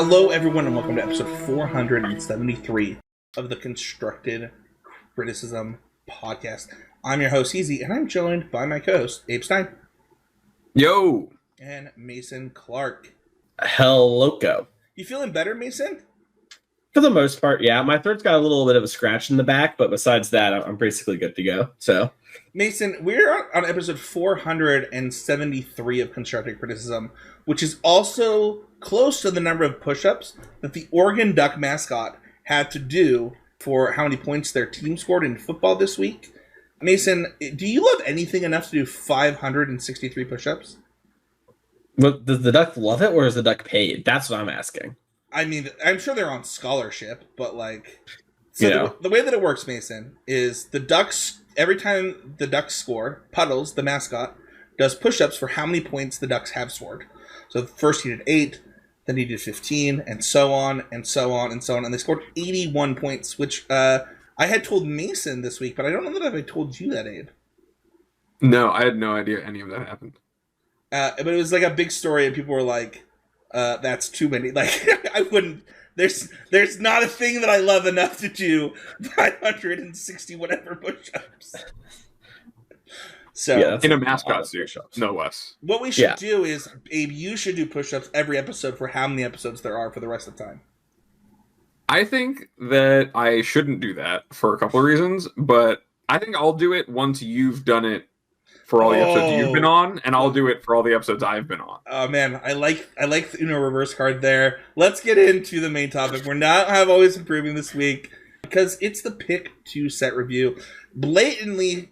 Hello, everyone, and welcome to episode 473 of the Constructed Criticism Podcast. I'm your host, Easy, and I'm joined by my co-host, Abe Stein. Yo! And Mason Clark. Hello. You feeling better, Mason? For the most part, yeah. My throat's got a little bit of a scratch in the back, but besides that, I'm basically good to go. So, Mason, we're on episode 473 of Constructed Criticism, which is also close to the number of push-ups that the Oregon Duck mascot had to do for how many points their team scored in football this week. Mason, do you love anything enough to do 563 push-ups? but does the duck love it, or is the duck paid? That's what I'm asking. I mean, I'm sure they're on scholarship, but the way that it works, Mason, is the Ducks, every time the Ducks score, Puddles, the mascot, does push-ups for how many points the Ducks have scored. So first he did 8, then he did 15, and so on, and so on, and so on. And they scored 81 points, which I had told Mason this week, but I don't know that I told you that, Abe. No, I had no idea any of that happened. But it was like a big story, and people were like, that's too many. Like, I wouldn't... There's not a thing that I love enough to do 560 whatever push-ups. So Yeah, in a mascot suit, no less. What we should do is, Abe, you should do push-ups every episode for how many episodes there are for the rest of the time. I think that I shouldn't do that for a couple of reasons, but I think I'll do it once you've done it for all the episodes you've been on, and I'll do it for all the episodes I've been on. Oh man, I like the Uno reverse card there. Let's get into the main topic. We're not have always improving this week because it's the pick 2 set review, blatantly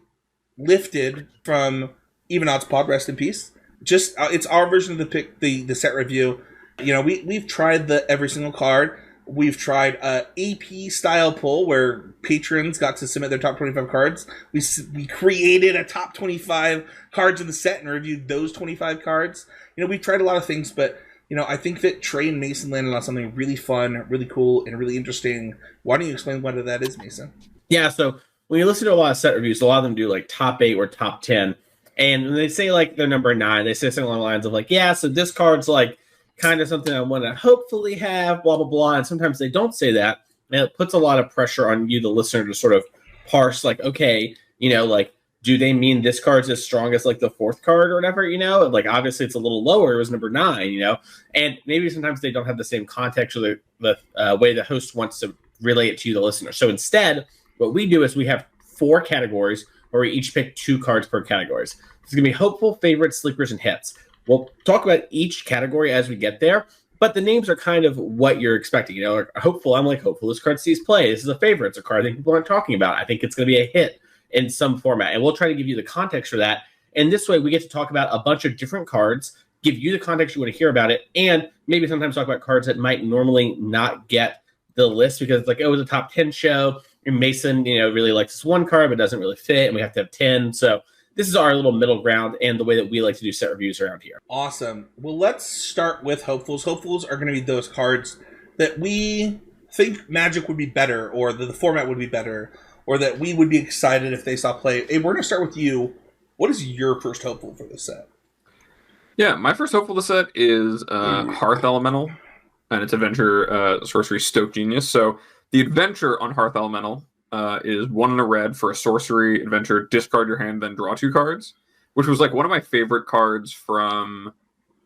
lifted from Even Odds Pod. Rest in peace. Just it's our version of the pick the set review. You know, we've tried the every single card. We've tried a AP style poll where patrons got to submit their top 25 cards. We created a top 25 cards in the set and reviewed those 25 cards. You know, we've tried a lot of things, but you know, I think that Trey and Mason landed on something really fun, really cool, and really interesting. Why don't you explain what that is, Mason? Yeah, so when you listen to a lot of set reviews, a lot of them do like top 8 or top 10. And when they say like they're number 9, they say something along the lines of like, yeah, so this card's like kind of something I want to hopefully have, blah, blah, blah. And sometimes they don't say that. And it puts a lot of pressure on you, the listener, to sort of parse like, okay, you know, like, do they mean this card's as strong as like the 4th card or whatever, you know? Like, obviously it's a little lower. It was number 9, you know? And maybe sometimes they don't have the same context or the way the host wants to relay it to you, the listener. So instead, what we do is we have 4 categories where we each pick 2 cards per categories. It's going to be hopeful, favorites, sleepers, and hits. We'll talk about each category as we get there, but the names are kind of what you're expecting. You know, like hopeful, I'm like, hopeful this card sees play. This is a favorite. It's a card I think people aren't talking about. I think it's going to be a hit in some format, and we'll try to give you the context for that. And this way, we get to talk about a bunch of different cards, give you the context you want to hear about it, and maybe sometimes talk about cards that might normally not get the list because it's like, oh, it was a top 10 show, and Mason, you know, really likes this one card, but doesn't really fit, and we have to have 10. So this is our little middle ground and the way that we like to do set reviews around here. Awesome. Well, let's start with hopefuls. Hopefuls are going to be those cards that we think Magic would be better, or that the format would be better, or that we would be excited if they saw play. Hey, we're going to start with you. What is your first hopeful for this set? Yeah, my first hopeful to set is Hearth Elemental, and its Adventure Sorcery Stoke Genius. So the Adventure on Hearth Elemental is 1 and a red for a sorcery adventure, discard your hand, then draw 2 cards, which was like one of my favorite cards from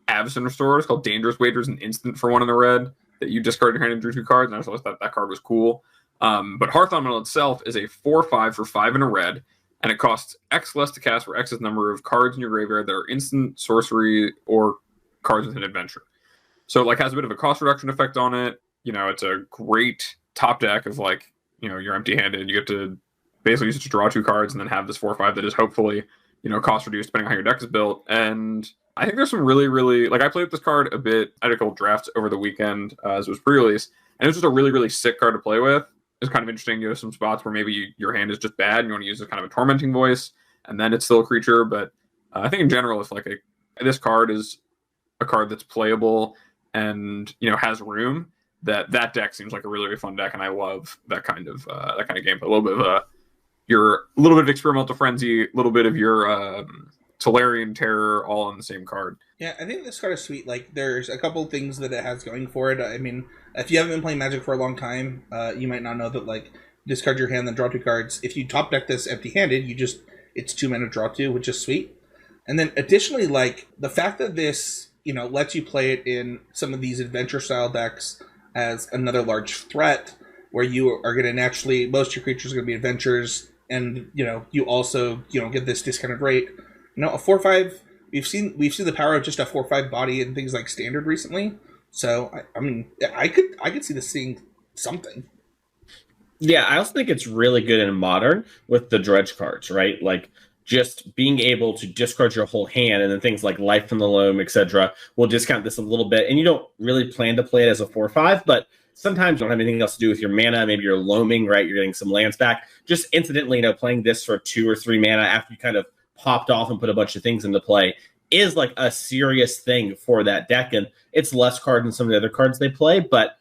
Avacyn Restorers called Dangerous Wagers, an instant for 1 and a red that you discard your hand and drew 2 cards, and I just thought that card was cool. But Hearth Elemental itself is a 4/5 for 5 and a red, and it costs X less to cast for X's number of cards in your graveyard that are instant, sorcery, or cards with an adventure. So it like has a bit of a cost reduction effect on it. You know, it's a great top deck of like, you know, you're empty-handed. You get to basically use it to draw 2 cards and then have this 4/5 that is hopefully, you know, cost reduced depending on how your deck is built. And I think there's some really, really, like I played with this card a bit. I did a couple drafts over the weekend as it was pre-release, and it was just a really, really sick card to play with. It's kind of interesting. You have some spots where maybe your hand is just bad and you want to use a kind of a tormenting voice, and then it's still a creature. But I think in general, if like this card is a card that's playable and, you know, has room, that deck seems like a really, really fun deck, and I love that kind of gameplay. A little bit of experimental frenzy, a little bit of your Tolarian Terror all on the same card. Yeah, I think this card is sweet. Like, there's a couple things that it has going for it. I mean, if you haven't been playing Magic for a long time, you might not know that, like, discard your hand, then draw 2 cards. If you top deck this empty-handed, it's 2 mana draw 2, which is sweet. And then additionally, like, the fact that this, lets you play it in some of these adventure-style decks as another large threat, where you are going to naturally, most of your creatures are going to be adventures, and, you also, get this discounted rate. A 4/5, we've seen the power of just a 4/5 body in things like Standard recently. So, I mean, I could see this seeing something. Yeah, I also think it's really good in Modern with the dredge cards, right? Like, just being able to discard your whole hand, and then things like Life from the Loam, etc., will discount this a little bit. And you don't really plan to play it as a 4/5, but sometimes you don't have anything else to do with your mana. Maybe you're loaming, right? You're getting some lands back. Just incidentally, playing this for 2 or 3 mana after you kind of popped off and put a bunch of things into play is like a serious thing for that deck. And it's less card than some of the other cards they play, but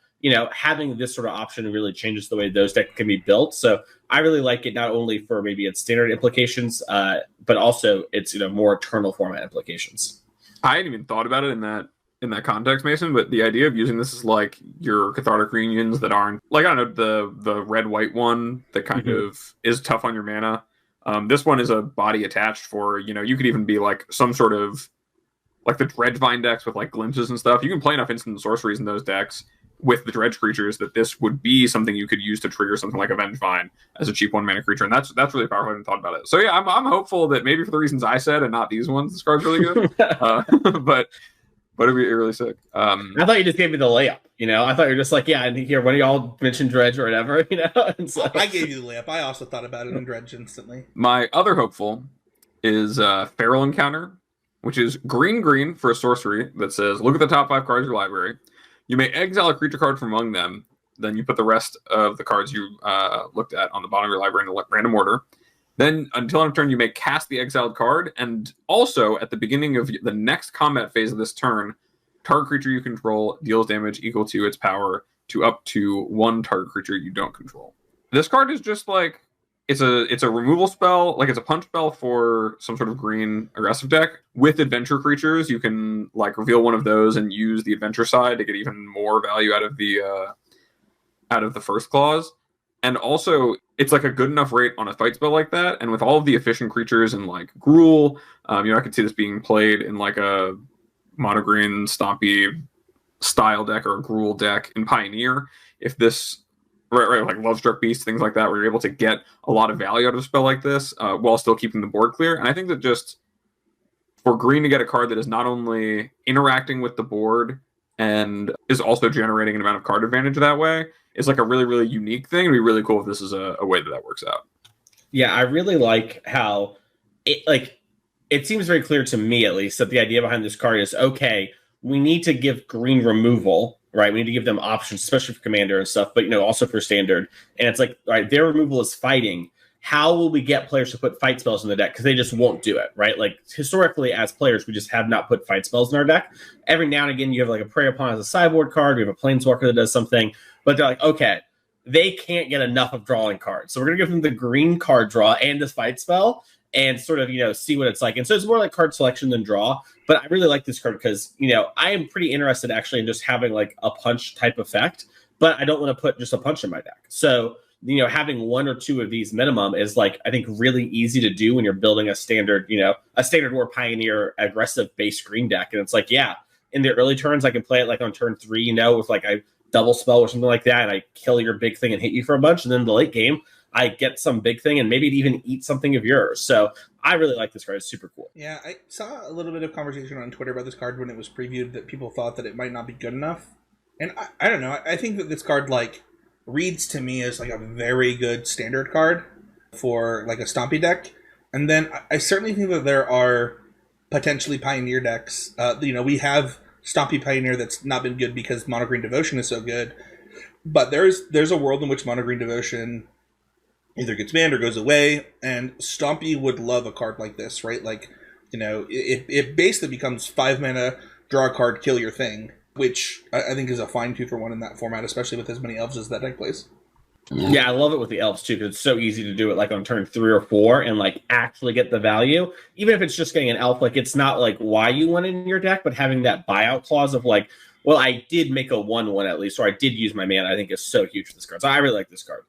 having this sort of option really changes the way those decks can be built. So I really like it, not only for maybe its standard implications, but also its more eternal format implications. I hadn't even thought about it in that context, Mason, but the idea of using this is like your Cathartic Reunions that aren't, like, I don't know, the red-white one that kind of is tough on your mana. This one is a body attached for, you could even be like some sort of, like the Dredgevine decks with like glimpses and stuff. You can play enough instant sorceries in those decks with the dredge creatures that this would be something you could use to trigger something like Avengevine as a cheap 1 mana creature, and that's really powerful. I hadn't thought about it. So yeah, I'm hopeful that maybe for the reasons I said and not these ones, this card's really good. But it'd be really sick. I thought you just gave me the layup. I thought you were just like, yeah, and here when y'all mentioned dredge or whatever, And so I gave you the layup. I also thought about it in dredge instantly. My other hopeful is Feral Encounter, which is green for a sorcery that says, look at the top 5 cards of your library. You may exile a creature card from among them. Then you put the rest of the cards you looked at on the bottom of your library in random order. Then, until end of turn, you may cast the exiled card. And also, at the beginning of the next combat phase of this turn, target creature you control deals damage equal to its power to up to 1 target creature you don't control. This card is just like, it's a removal spell, like it's a punch spell for some sort of green aggressive deck. With adventure creatures, you can like reveal one of those and use the adventure side to get even more value out of the first clause. And also, it's like a good enough rate on a fight spell like that. And with all of the efficient creatures in like Gruul, I could see this being played in like a mono green stompy style deck or a Gruul deck in Pioneer. If this Right, like Lovestruck Beast, things like that, where you're able to get a lot of value out of a spell like this while still keeping the board clear. And I think that just for green to get a card that is not only interacting with the board and is also generating an amount of card advantage that way is like a really, really unique thing. It'd be really cool if this is a way that works out. Yeah, I really like how it seems very clear to me, at least, that the idea behind this card is, okay, we need to give green removal. Right, we need to give them options, especially for commander and stuff, but also for standard. And it's like, all right, their removal is fighting. How will we get players to put fight spells in the deck? Because they just won't do it, right? Like historically, as players, we just have not put fight spells in our deck. Every now and again, you have like a Prey Upon as a sideboard card. We have a Planeswalker that does something, but they're like, okay, they can't get enough of drawing cards, so we're gonna give them the green card draw and this fight spell, and sort of see what it's like. And so it's more like card selection than draw. But I really like this card because, I am pretty interested actually in just having like a punch type effect, but I don't want to put just a punch in my deck. So, having 1 or 2 of these minimum is like, I think really easy to do when you're building a standard or Pioneer aggressive base green deck. And it's like, yeah, in the early turns, I can play it like on turn 3, with like a double spell or something like that. And I kill your big thing and hit you for a bunch. And then in the late game, I get some big thing and maybe even eat something of yours. So I really like this card. It's super cool. Yeah, I saw a little bit of conversation on Twitter about this card when it was previewed that people thought that it might not be good enough. And I don't know. I think that this card like reads to me as like a very good standard card for like a stompy deck. And then I certainly think that there are potentially Pioneer decks. We have stompy Pioneer that's not been good because Mono Green Devotion is so good. But there's a world in which Mono Green Devotion either gets banned or goes away, and Stompy would love a card like this, right? Like, it basically becomes 5 mana, draw a card, kill your thing, which I think is a fine 2-for-1 in that format, especially with as many elves as that deck plays. Yeah, I love it with the elves too, because it's so easy to do it like on turn 3 or 4 and like actually get the value. Even if it's just getting an elf, like it's not like why you want it in your deck, but having that buyout clause of like, well, I did make a 1/1 at least, or I did use my mana, I think is so huge for this card. So I really like this card.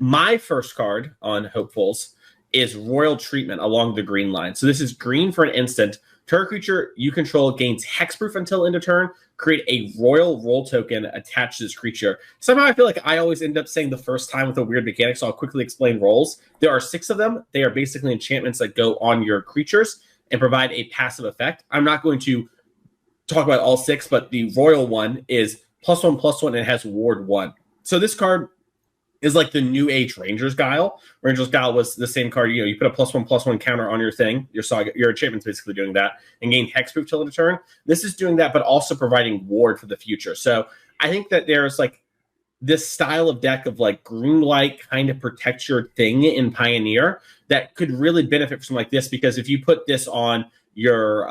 My first card on Hopefuls is Royal Treatment along the green line. So this is green for an instant. Target creature you control gains hexproof until end of turn. Create a royal roll token attached to this creature. Somehow I feel like I always end up saying the first time with a weird mechanic, so I'll quickly explain rolls. There are 6 of them. They are basically enchantments that go on your creatures and provide a passive effect. I'm not going to talk about all 6, but the royal one is +1/+1 and it has ward 1. So this card is like the new age Ranger's Guile. Ranger's Guile was the same card. You put a +1/+1 counter on your thing. Your saga, your enchantment's basically doing that and gain hexproof till end of turn. This is doing that, but also providing ward for the future. So I think that there's like this style of deck of like green light kind of protect your thing in Pioneer that could really benefit from something like this, because if you put this on your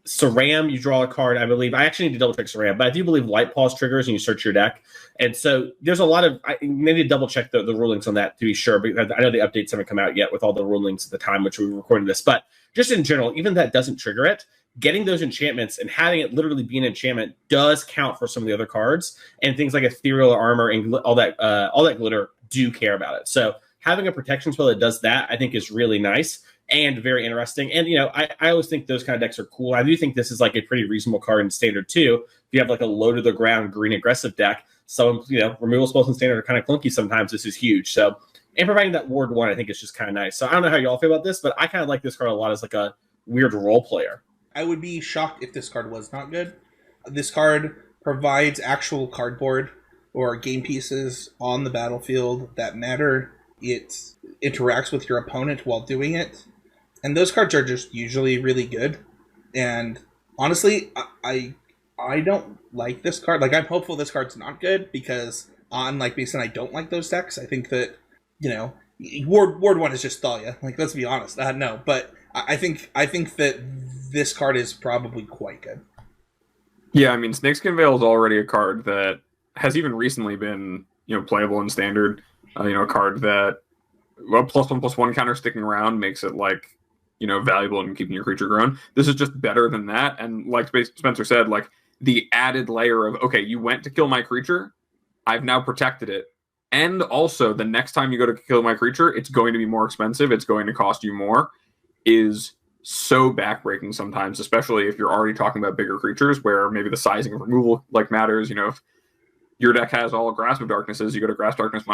Saram, you draw a card, I believe. I actually need to double check Saram, but I do believe Light Pause triggers and you search your deck. And so there's a lot of, I need to double check the rulings on that to be sure, because I know the updates haven't come out yet with all the rulings at the time which we were recording this. But just in general, even that doesn't trigger it, getting those enchantments and having it literally be an enchantment does count for some of the other cards. And things like Ethereal Armor and all that glitter do care about it. So having a protection spell that does that, I think is really nice and very interesting. And, I always think those kind of decks are cool. I do think this is like a pretty reasonable card in Standard too. If you have like a low to the ground green aggressive deck, so, removal spells in Standard are kind of clunky sometimes. This is huge. So, and providing that ward 1, I think is just kind of nice. So I don't know how y'all feel about this, but I kind of like this card a lot as like a weird role player. I would be shocked if this card was not good. This card provides actual cardboard or game pieces on the battlefield that matter. It interacts with your opponent while doing it. And those cards are just usually really good. And honestly, I don't like this card. Like, I'm hopeful this card's not good, because on like Mason, I don't like those decks. I think that, Ward 1 is just Thalia. Like, let's be honest. No, but I think that this card is probably quite good. Yeah, I mean, Snakeskin Veil is already a card that has even recently been, playable in Standard. A card that, +1/+1 counter sticking around makes it like, valuable in keeping your creature grown. This is just better than that. And like Spencer said, like the added layer of, okay, you went to kill my creature, I've now protected it. And also the next time you go to kill my creature, it's going to be more expensive. It's going to cost you more, is so backbreaking sometimes, especially if you're already talking about bigger creatures where maybe the sizing of removal like matters. If your deck has all Grasp of Darknesses, you go to Grasp Darkness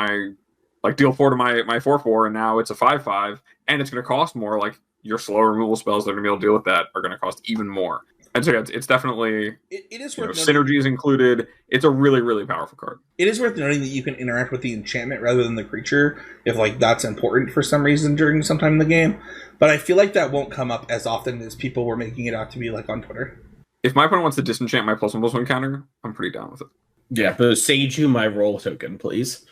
deal 4 to my 4/4, and now it's a 5/5, and it's going to cost more. Like, your slow removal spells that are going to be able to deal with that are going to cost even more. And so it's definitely, it is worth synergies included. It's a really, really powerful card. It is worth noting that you can interact with the enchantment rather than the creature if that's important for some reason during some time in the game. But I feel like that won't come up as often as people were making it out to be, like on Twitter. If my opponent wants to disenchant my +1/+1 counter, I'm pretty down with it. Yeah, but sage you my roll token, please.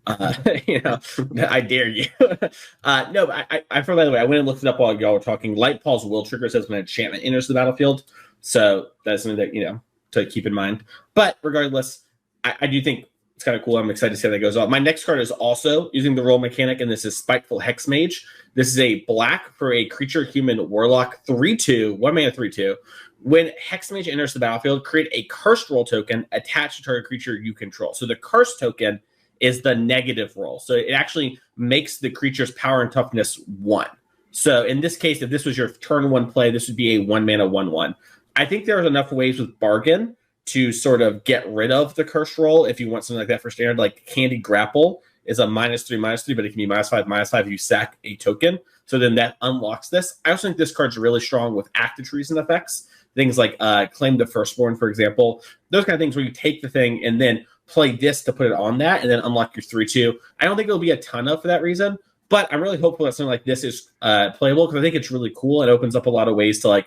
I dare you. No, I by the way, I went and looked it up while y'all were talking. Light Pause will trigger says when an enchantment enters the battlefield. So that's something that, to keep in mind. But regardless, I do think it's kind of cool. I'm excited to see how that goes off. My next card is also using the roll mechanic, and this is Spiteful Hexmage. This is a black for a creature human warlock 3/2, 1 mana 3/2. When Hexmage enters the battlefield, create a cursed roll token attached to target creature you control. So the cursed token is the negative roll. So it actually makes the creature's power and toughness 1. So in this case, if this was your turn 1 play, this would be a 1 mana 1/1. I think there's enough ways with Bargain to sort of get rid of the cursed roll if you want something like that for Standard. Like Candy Grapple is a -3/-3, but it can be -5/-5 if you sack a token. So then that unlocks this. I also think this card's really strong with active treason effects. Things like Claim the Firstborn, for example. Those kind of things where you take the thing and then play this to put it on that and then unlock your 3/2. I don't think it'll be a ton of for that reason, but I'm really hopeful that something like this is playable, because I think it's really cool. It opens up a lot of ways to like,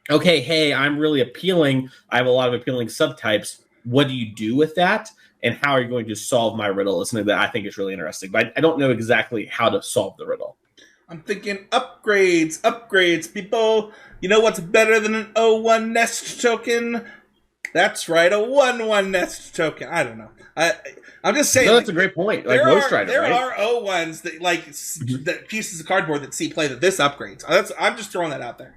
okay, hey, I'm really appealing. I have a lot of appealing subtypes. What do you do with that? And how are you going to solve my riddle? Is something that I think is really interesting, but I don't know exactly how to solve the riddle. I'm thinking upgrades, people. You know what's better than an 0/1 nest token? That's right, a 1/1 nest token. I don't know. I'm just saying. No, that's a great point. Like Ghost Rider, there right? are O1s that that pieces of cardboard that see play that this upgrades. I'm just throwing that out there.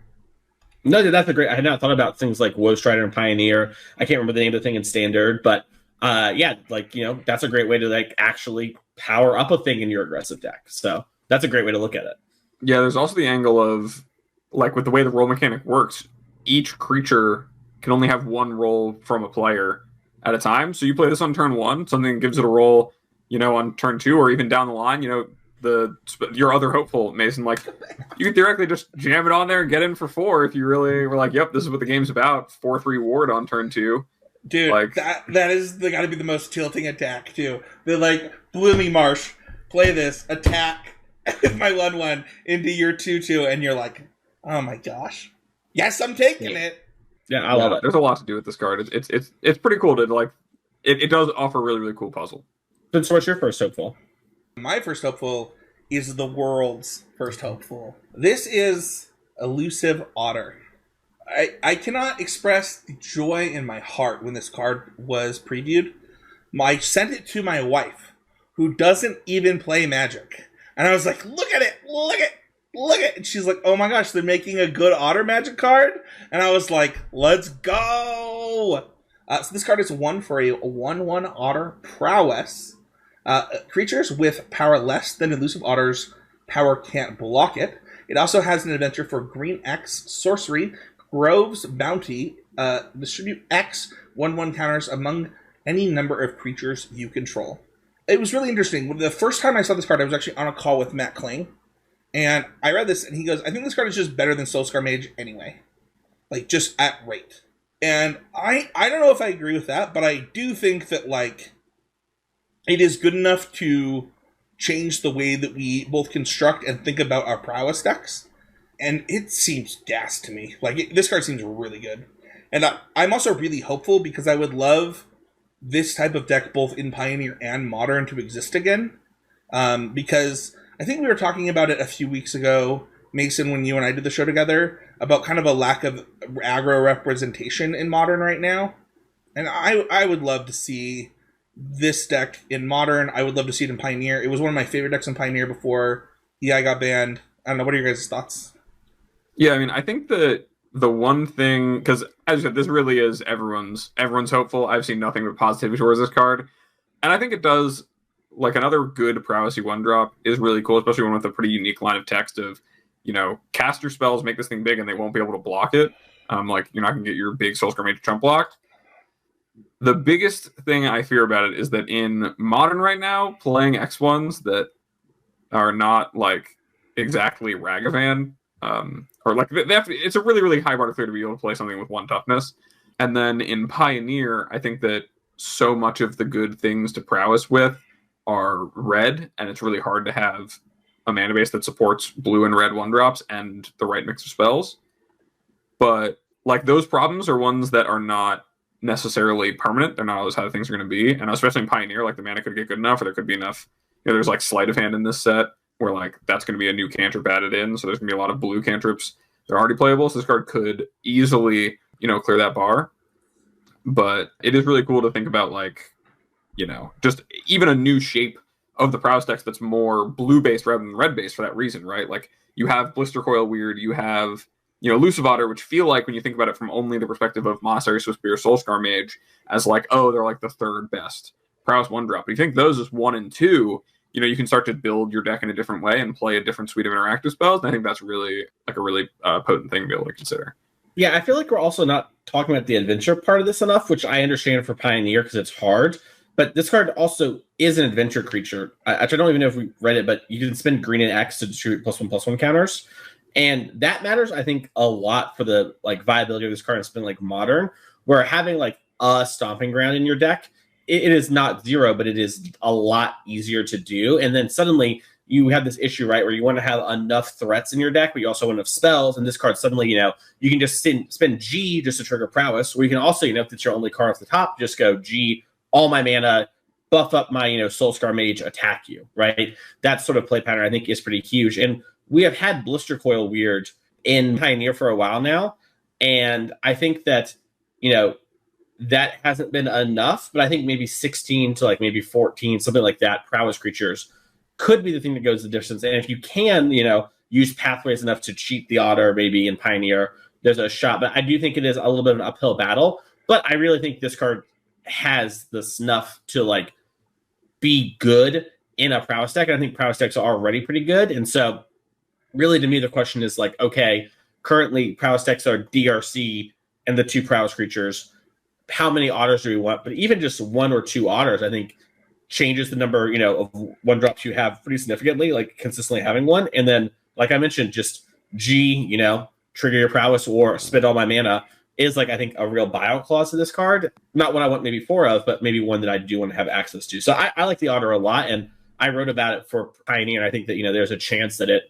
No, that's a great. I had not thought about things like Ghost Rider and Pioneer. I can't remember the name of the thing in Standard, but yeah, like that's a great way to like actually power up a thing in your aggressive deck. So that's a great way to look at it. Yeah, there's also the angle of like with the way the roll mechanic works, each creature can only have one roll from a player at a time. So you play this on turn 1, something gives it a roll, on turn 2, or even down the line, your other hopeful, Mason, like you could theoretically just jam it on there and get in for 4 if you really were like, yep, this is what the game's about. 4/3 ward on turn 2. Dude, like, that is got to be the most tilting attack too. They're like, Bloomy Marsh, play this, attack with my 1/1 into your 2/2, and you're like, oh my gosh. Yes, I'm taking it. Yeah, I love it. There's a lot to do with this card. It's pretty cool to like. It does offer a really, really cool puzzle. Vince, what's your first hopeful? My first hopeful is the world's first hopeful. This is Elusive Otter. I cannot express the joy in my heart when this card was previewed. I sent it to my wife, who doesn't even play Magic. And I was like, look at it! And she's like, oh my gosh, they're making a good Otter Magic card? And I was like, let's go! So this card is 1 for a 1/1 Otter Prowess. Creatures with power less than Elusive Otter's power can't block it. It also has an adventure for Green X Sorcery, Grove's Bounty. Distribute X 1/1 counters among any number of creatures you control. It was really interesting. The first time I saw this card, I was actually on a call with Matt Kling. And I read this, and he goes, I think this card is just better than Soulscar Mage anyway. Like, just at rate. And I don't know if I agree with that, but I do think that, like, it is good enough to change the way that we both construct and think about our prowess decks. And it seems gas to me. Like, this card seems really good. And I'm also really hopeful because I would love this type of deck both in Pioneer and Modern to exist again. Because I think we were talking about it a few weeks ago, Mason, when you and I did the show together, about kind of a lack of aggro representation in Modern right now. And I would love to see this deck in Modern. I would love to see it in Pioneer. It was one of my favorite decks in Pioneer before EI got banned. I don't know, what are your guys' thoughts? Yeah, I mean, I think that the one thing, because as I said, this really is everyone's hopeful. I've seen nothing but positivity towards this card. And I think it does, like, another good prowessy 1-drop is really cool, especially one with a pretty unique line of text of, cast your spells, make this thing big, and they won't be able to block it. Like, you're not going to get your big Soulscar Mage chump blocked. The biggest thing I fear about it is that in Modern right now, playing X1s that are not, like, exactly Ragavan, or like it's a really, really high bar to clear to be able to play something with 1 toughness. And then in Pioneer, I think that so much of the good things to prowess with are red, and it's really hard to have a mana base that supports blue and red 1-drops and the right mix of spells. But like those problems are ones that are not necessarily permanent. They're not always how things are going to be. And especially in Pioneer, like the mana could get good enough, or there could be enough. There's like Sleight of Hand in this set where like that's going to be a new cantrip added in. So there's going to be a lot of blue cantrips that are already playable. So this card could easily, clear that bar. But it is really cool to think about, like, just even a new shape of the prowess decks that's more blue-based rather than red-based for that reason, right? Like, you have Blister Coil Weird, you have, Elusive Otter, which feel like, when you think about it from only the perspective of Monastery Swiftspear, Soulscar Mage, as like, oh, they're like the 3rd best prowess 1-drop. But you think those as 1 and 2, you can start to build your deck in a different way and play a different suite of interactive spells. And I think that's really, like, a really potent thing to be able to consider. Yeah, I feel like we're also not talking about the adventure part of this enough, which I understand for Pioneer because it's hard. But this card also is an adventure creature. I don't even know if we read it, but you can spend green and X to distribute +1/+1 counters. And that matters, I think, a lot for the like viability of this card and spend like Modern, where having like a stomping ground in your deck, it is not 0, but it is a lot easier to do. And then suddenly you have this issue, right, where you want to have enough threats in your deck, but you also want enough spells. And this card suddenly, you can just spend G just to trigger prowess, or you can also, if it's your only card off the top, just go G, all my mana, buff up my, Soulscar Mage, attack you, right? That sort of play pattern I think is pretty huge. And we have had Blister Coil Weird in Pioneer for a while now. And I think that, that hasn't been enough, but I think maybe 16 to like maybe 14, something like that, prowess creatures could be the thing that goes the distance. And if you can, use pathways enough to cheat the otter maybe in Pioneer, there's a shot. But I do think it is a little bit of an uphill battle. But I really think this card has the snuff to like be good in a prowess deck. And I think prowess decks are already pretty good. And so really to me, the question is like, okay, currently prowess decks are DRC and the 2 prowess creatures. How many otters do we want? But even just 1 or 2 otters, I think changes the number, of 1-drops you have pretty significantly, like consistently having one. And then, like I mentioned, just G, trigger your prowess or spend all my mana is like, I think, a real buyout clause to this card. Not one I want maybe 4 of, but maybe one that I do want to have access to. So I like the otter a lot, and I wrote about it for Pioneer. And I think that, there's a chance that it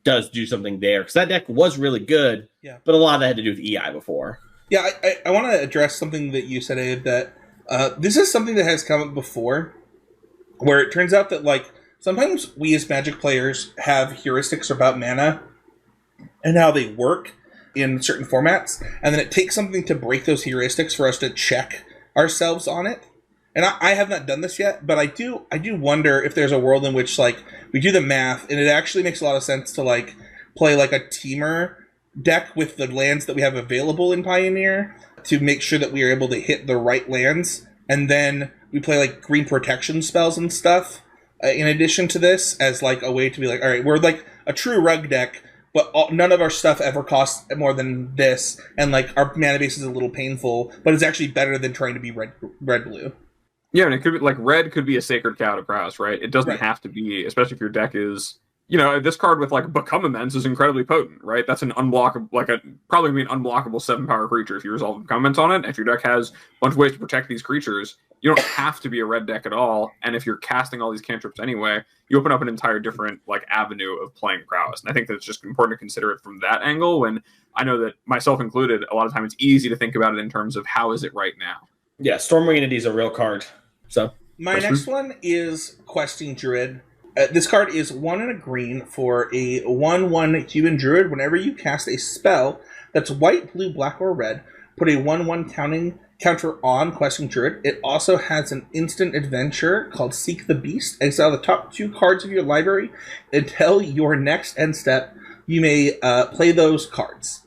does do something there, because that deck was really good, but a lot of that had to do with EI before. Yeah, I want to address something that you said, Abe, that this is something that has come up before, where it turns out that, like, sometimes we as Magic players have heuristics about mana and how they work in certain formats, and then it takes something to break those heuristics for us to check ourselves on it. And I have not done this yet, but I do wonder if there's a world in which, like, we do the math, and it actually makes a lot of sense to, like, play, like, a Temur deck with the lands that we have available in Pioneer to make sure that we are able to hit the right lands, and then we play, like, green protection spells and stuff in addition to this as, like, a way to be like, all right, we're, like, a true rug deck, but none of our stuff ever costs more than this, and, like, our mana base is a little painful, but it's actually better than trying to be red-blue. Yeah, and it could be, like, red could be a sacred cow to prowess, right? It doesn't have to be, especially if your deck is, this card with, like, Become Immense is incredibly potent, right? That's an unblockable, like, probably be an unblockable 7-power creature if you resolve Become Immense on it. If your deck has a bunch of ways to protect these creatures, you don't have to be a red deck at all. And if you're casting all these cantrips anyway, you open up an entire different, like, avenue of playing prowess. And I think that it's just important to consider it from that angle, when I know that, myself included, a lot of time it's easy to think about it in terms of how is it right now. Yeah, Stormwing Entity is a real card. So my next one is Questing Druid. This card is 1 and a green for a 1/1 human druid. Whenever you cast a spell that's white, blue, black, or red, put a 1/1 counter on Questing Druid. It also has an instant adventure called Seek the Beast. Exile the top 2 cards of your library until your next end step. You may play those cards.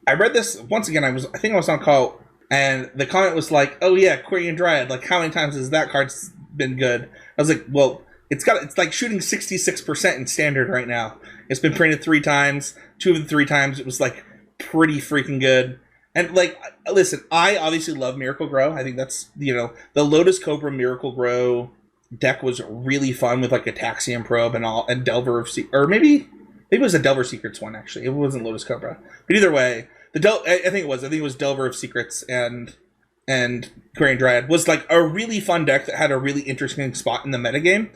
I read this once again. I think I was on call, and the comment was like, "Oh yeah, Quirion Dryad. Like, how many times has that card been good?" I was like, "Well, it's like shooting 66% in standard right now. It's been printed 3 times. 2 of the 3 times it was like pretty freaking good." And like, listen, I obviously love Miracle Grow. I think that's, the Lotus Cobra Miracle Grow deck was really fun with like Ataxian Probe and Delver of or maybe it was a Delver Secrets one actually. It wasn't Lotus Cobra, but either way, I think it was Delver of Secrets and Quirion Dryad was like a really fun deck that had a really interesting spot in the metagame.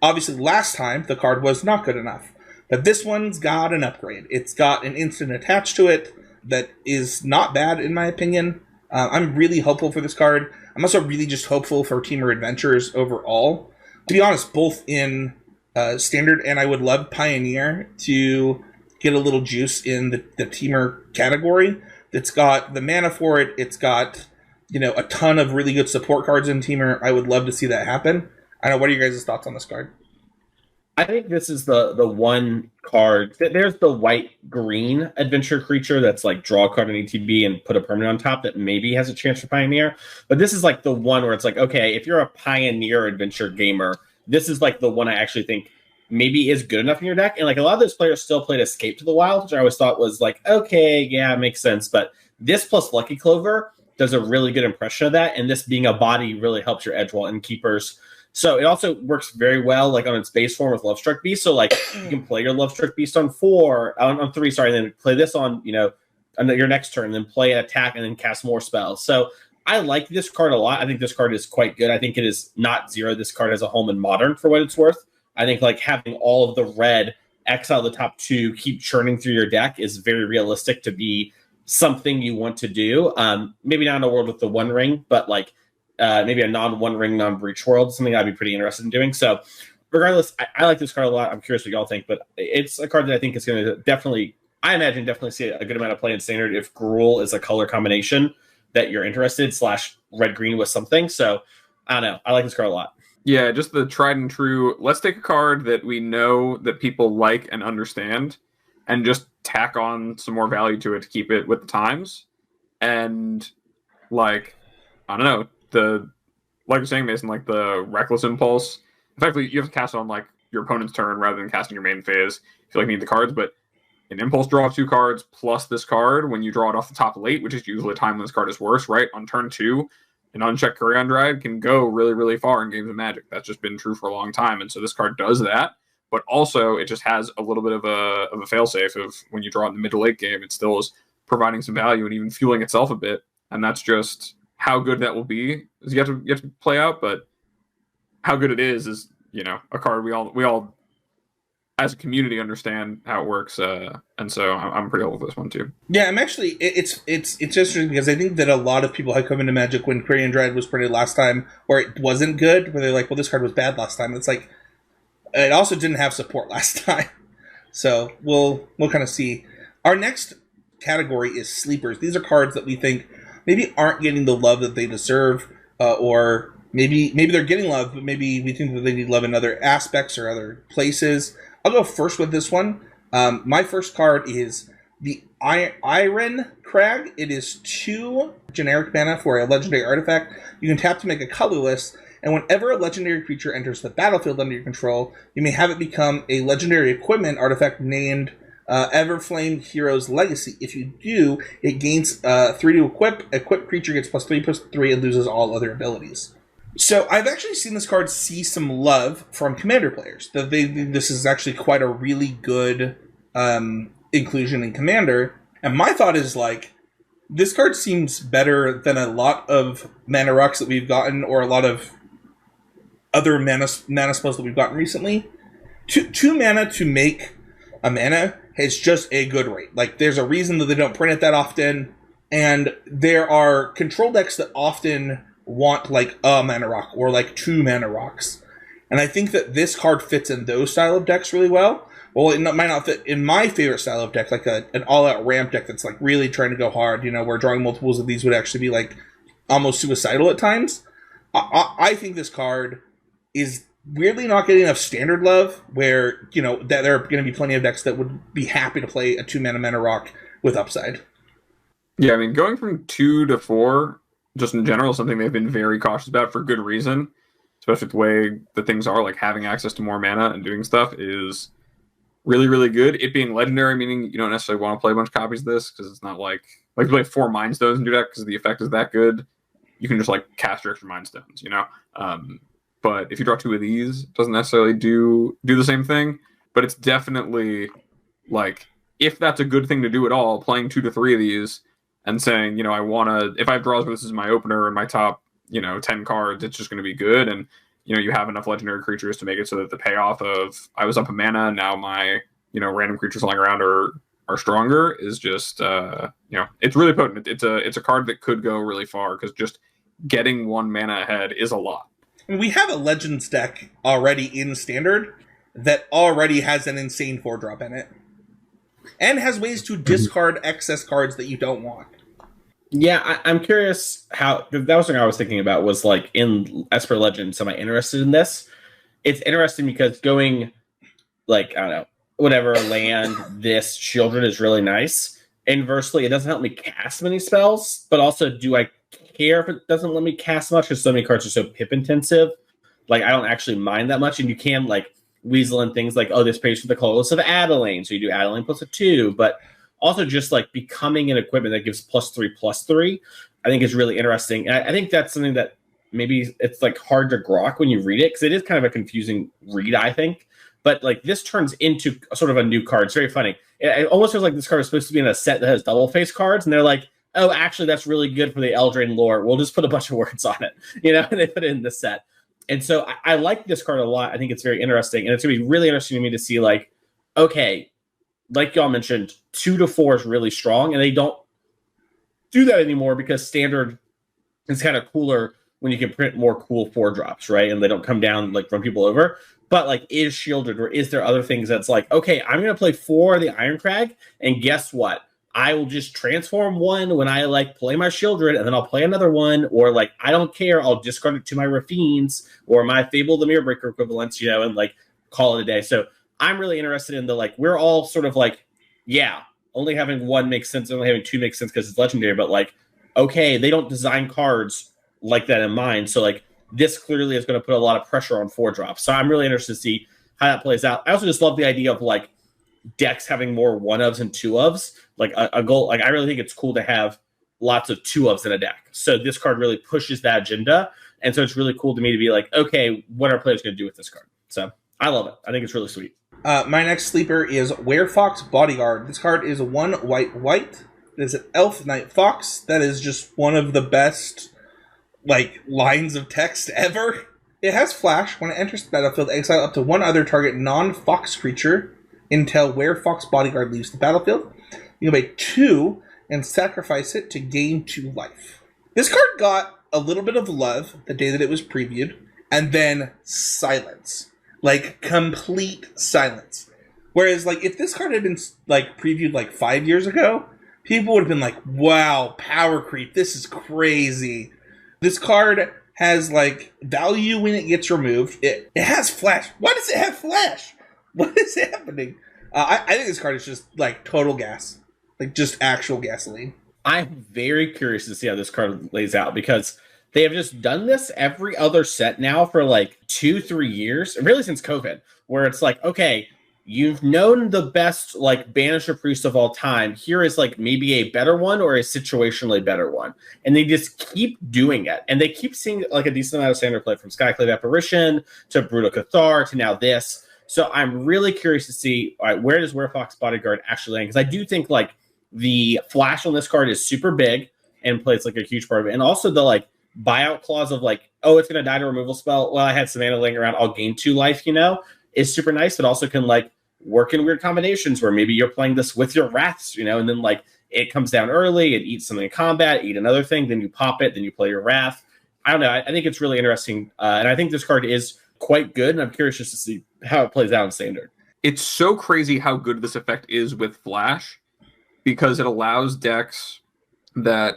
Obviously, last time the card was not good enough, but this one's got an upgrade. It's got an instant attached to it that is not bad in my opinion. I'm really hopeful for this card. I'm also really just hopeful for Temur Adventures overall. To be honest, both in Standard, and I would love Pioneer to get a little juice in the Temur category. It's got the mana for it. It's got, a ton of really good support cards in Temur. I would love to see that happen. I don't know, what are your guys' thoughts on this card? I think this is the one card. There's the white-green adventure creature that's like draw a card in ETB and put a permanent on top that maybe has a chance for Pioneer. But this is like the one where it's like, okay, if you're a Pioneer adventure gamer, this is like the one I actually think maybe is good enough in your deck. And like a lot of those players still played Escape to the Wild, which I always thought was like, okay, yeah, it makes sense. But this plus Lucky Clover does a really good impression of that. And this being a body really helps your Edgewall and Keepers. So it also works very well, like on its base form with Lovestruck Beast. So like you can play your Lovestruck Beast on 3, sorry, and then play this on your next turn, and then play an attack, and then cast more spells. So I like this card a lot. I think this card is quite good. I think it is not zero. This card has a home in Modern for what it's worth. I think like having all of the red, exile the top 2, keep churning through your deck is very realistic to be something you want to do. Maybe not in a world with the One Ring, but like maybe a non-One Ring, non-Breach world, something I'd be pretty interested in doing. So regardless, I like this card a lot. I'm curious what y'all think, but it's a card that I think is going to definitely see a good amount of play in Standard if Gruul is a color combination that you're interested / red green with something. So I don't know. I like this card a lot. Yeah, just the tried and true. Let's take a card that we know that people like and understand, and just tack on some more value to it to keep it with the times. And like, I don't know, like you're saying, Mason, like the Reckless Impulse. In fact, you have to cast it on like your opponent's turn rather than casting your main phase if you like need the cards. But an Impulse draw 2 cards plus this card when you draw it off the top late, which is usually a time when this card is worse, right? On turn 2, an unchecked Courion Drive can go really, really far in games of Magic. That's just been true for a long time. And so this card does that. But also, it just has a little bit of a failsafe of when you draw it in the mid to late game, it still is providing some value and even fueling itself a bit. And that's just how good that will be is yet to play out. But how good it is a card we all as a community understand how it works. And so I'm pretty old with this one too. Yeah, I'm actually it's interesting because I think that a lot of people have come into Magic when Courion Drive was printed last time, or it wasn't good, where they're like, well, this card was bad last time. It's like it also didn't have support last time. So we'll kind of see. Our next category is sleepers. These are cards that we think maybe aren't getting the love that they deserve, or maybe they're getting love, but maybe we think that they need love in other aspects or other places. I'll go first with this one. My first card is the Iron Crag. It is 2 generic mana for a legendary artifact. You can tap to make a colorless, and whenever a legendary creature enters the battlefield under your control, you may have it become a legendary equipment artifact named Everflame Hero's Legacy. If you do, it gains 3 to equip. Equipped creature gets +3/+3 and loses all other abilities. So I've actually seen this card see some love from Commander players. That this is actually quite a really good inclusion in Commander. And my thought is like, this card seems better than a lot of mana rocks that we've gotten, or a lot of other mana spells that we've gotten recently. 2 mana to make a mana is just a good rate. Like, there's a reason that they don't print it that often, and there are control decks that often want like a mana rock or like 2 mana rocks, and I think that this card fits in those style of decks really well. Well, it might not fit in my favorite style of deck, like an all-out ramp deck that's like really trying to go hard, where drawing multiples of these would actually be like almost suicidal at times. I think this card is weirdly not getting enough standard love, where that there are going to be plenty of decks that would be happy to play a 2 mana rock with upside. Yeah, I mean, going from 2 to 4 just in general, something they've been very cautious about for good reason, especially the way that things are, like having access to more mana and doing stuff is really, really good. It being legendary, meaning you don't necessarily want to play a bunch of copies of this, because it's not like you play 4 Mind Stones and do that because the effect is that good. You can just like cast your extra Mind Stones, But if you draw 2 of these, it doesn't necessarily do the same thing. But it's definitely like, if that's a good thing to do at all, playing 2 to 3 of these and saying, I want to, if I have draws where this is my opener and my top, 10 cards, it's just going to be good. And, you have enough legendary creatures to make it so that the payoff of I was up a mana, now my, random creatures lying around are stronger is just, it's really potent. It's a card that could go really far, because just getting 1 mana ahead is a lot. We have a Legends deck already in Standard that already has an insane 4-drop in it, and has ways to discard excess cards that you don't want. Yeah, I'm curious how, that was something I was thinking about, was like in Esper Legends, am I interested in this? It's interesting because going like, I don't know, whatever land, this Children is really nice. Inversely, it doesn't help me cast many spells, but also do I care if it doesn't let me cast much, because so many cards are so pip intensive? Like, I don't actually mind that much, and you can like weasel in things like, this pays for the colorless of Adeline, so you do Adeline plus a 2, but also just like becoming an equipment that gives +3/+3, I think is really interesting. And I think that's something that maybe it's like hard to grok when you read it, because it is kind of a confusing read, I think. But like, this turns into sort of a new card. It's very funny. It almost feels like this card is supposed to be in a set that has double face cards, and they're like, oh, actually, that's really good for the Eldraine lore. We'll just put a bunch of words on it, and they put it in the set. And so I like this card a lot. I think it's very interesting. And it's going to be really interesting to me to see, like, okay, like y'all mentioned, 2 to 4 is really strong, and they don't do that anymore because Standard is kind of cooler when you can print more cool 4-drops, right? And they don't come down, like, run people over. But, like, is Shielded, or is there other things that's like, okay, I'm going to play 4 of the Iron Crag, and guess what? I will just transform one when I like play my Shieldred, and then I'll play another one, or like I don't care, I'll discard it to my Rafines or my Fable the Mirror Breaker equivalents, and like call it a day. So I'm really interested in the like we're all sort of like, yeah, only having one makes sense, only having two makes sense because it's legendary, but like, okay, they don't design cards like that in mind. So like this clearly is going to put a lot of pressure on 4-drops. So I'm really interested to see how that plays out. I also just love the idea of like decks having more 1-ofs and 2-ofs. Like a goal, like I really think it's cool to have lots of 2-ofs in a deck. So this card really pushes that agenda. And so it's really cool to me to be like, okay, what are players going to do with this card? So I love it. I think it's really sweet. My next sleeper is Werefox Bodyguard. This card is 1 white. It is an Elf Knight Fox. That is just one of the best like lines of text ever. It has flash. When it enters the battlefield, exile up to one other target non-fox creature until Werefox Bodyguard leaves the battlefield. You can pay 2 and sacrifice it to gain 2 life. This card got a little bit of love the day that it was previewed, and then silence. Like, complete silence. Whereas, like, if this card had been, like, previewed, like, 5 years ago, people would have been like, wow, power creep, this is crazy. This card has, like, value when it gets removed. It has flash. Why does it have flash? What is happening? I think this card is just, like, total gas. Like, just actual gasoline. I'm very curious to see how this card lays out because they have just done this every other set now for like 2-3 years, really since COVID, where it's like, okay, you've known the best like Banisher Priest of all time. Here is like maybe a better one or a situationally better one. And they just keep doing it. And they keep seeing like a decent amount of standard play from Skyclave Apparition to Brutal Cathar to now this. So I'm really curious to see, all right, where does Werefox Bodyguard actually land? Because I do think like the flash on this card is super big and plays like a huge part of it. And also the like buyout clause of like, oh, it's going to die to removal spell. Well, I had Savannah laying around. I'll gain 2 life, is super nice, but also can like work in weird combinations where maybe you're playing this with your Wraths, and then like it comes down early, it eats something in combat, eat another thing, then you pop it, then you play your Wrath. I don't know. I think it's really interesting. And I think this card is quite good. And I'm curious just to see how it plays out in Standard. It's so crazy how good this effect is with Flash because it allows decks that,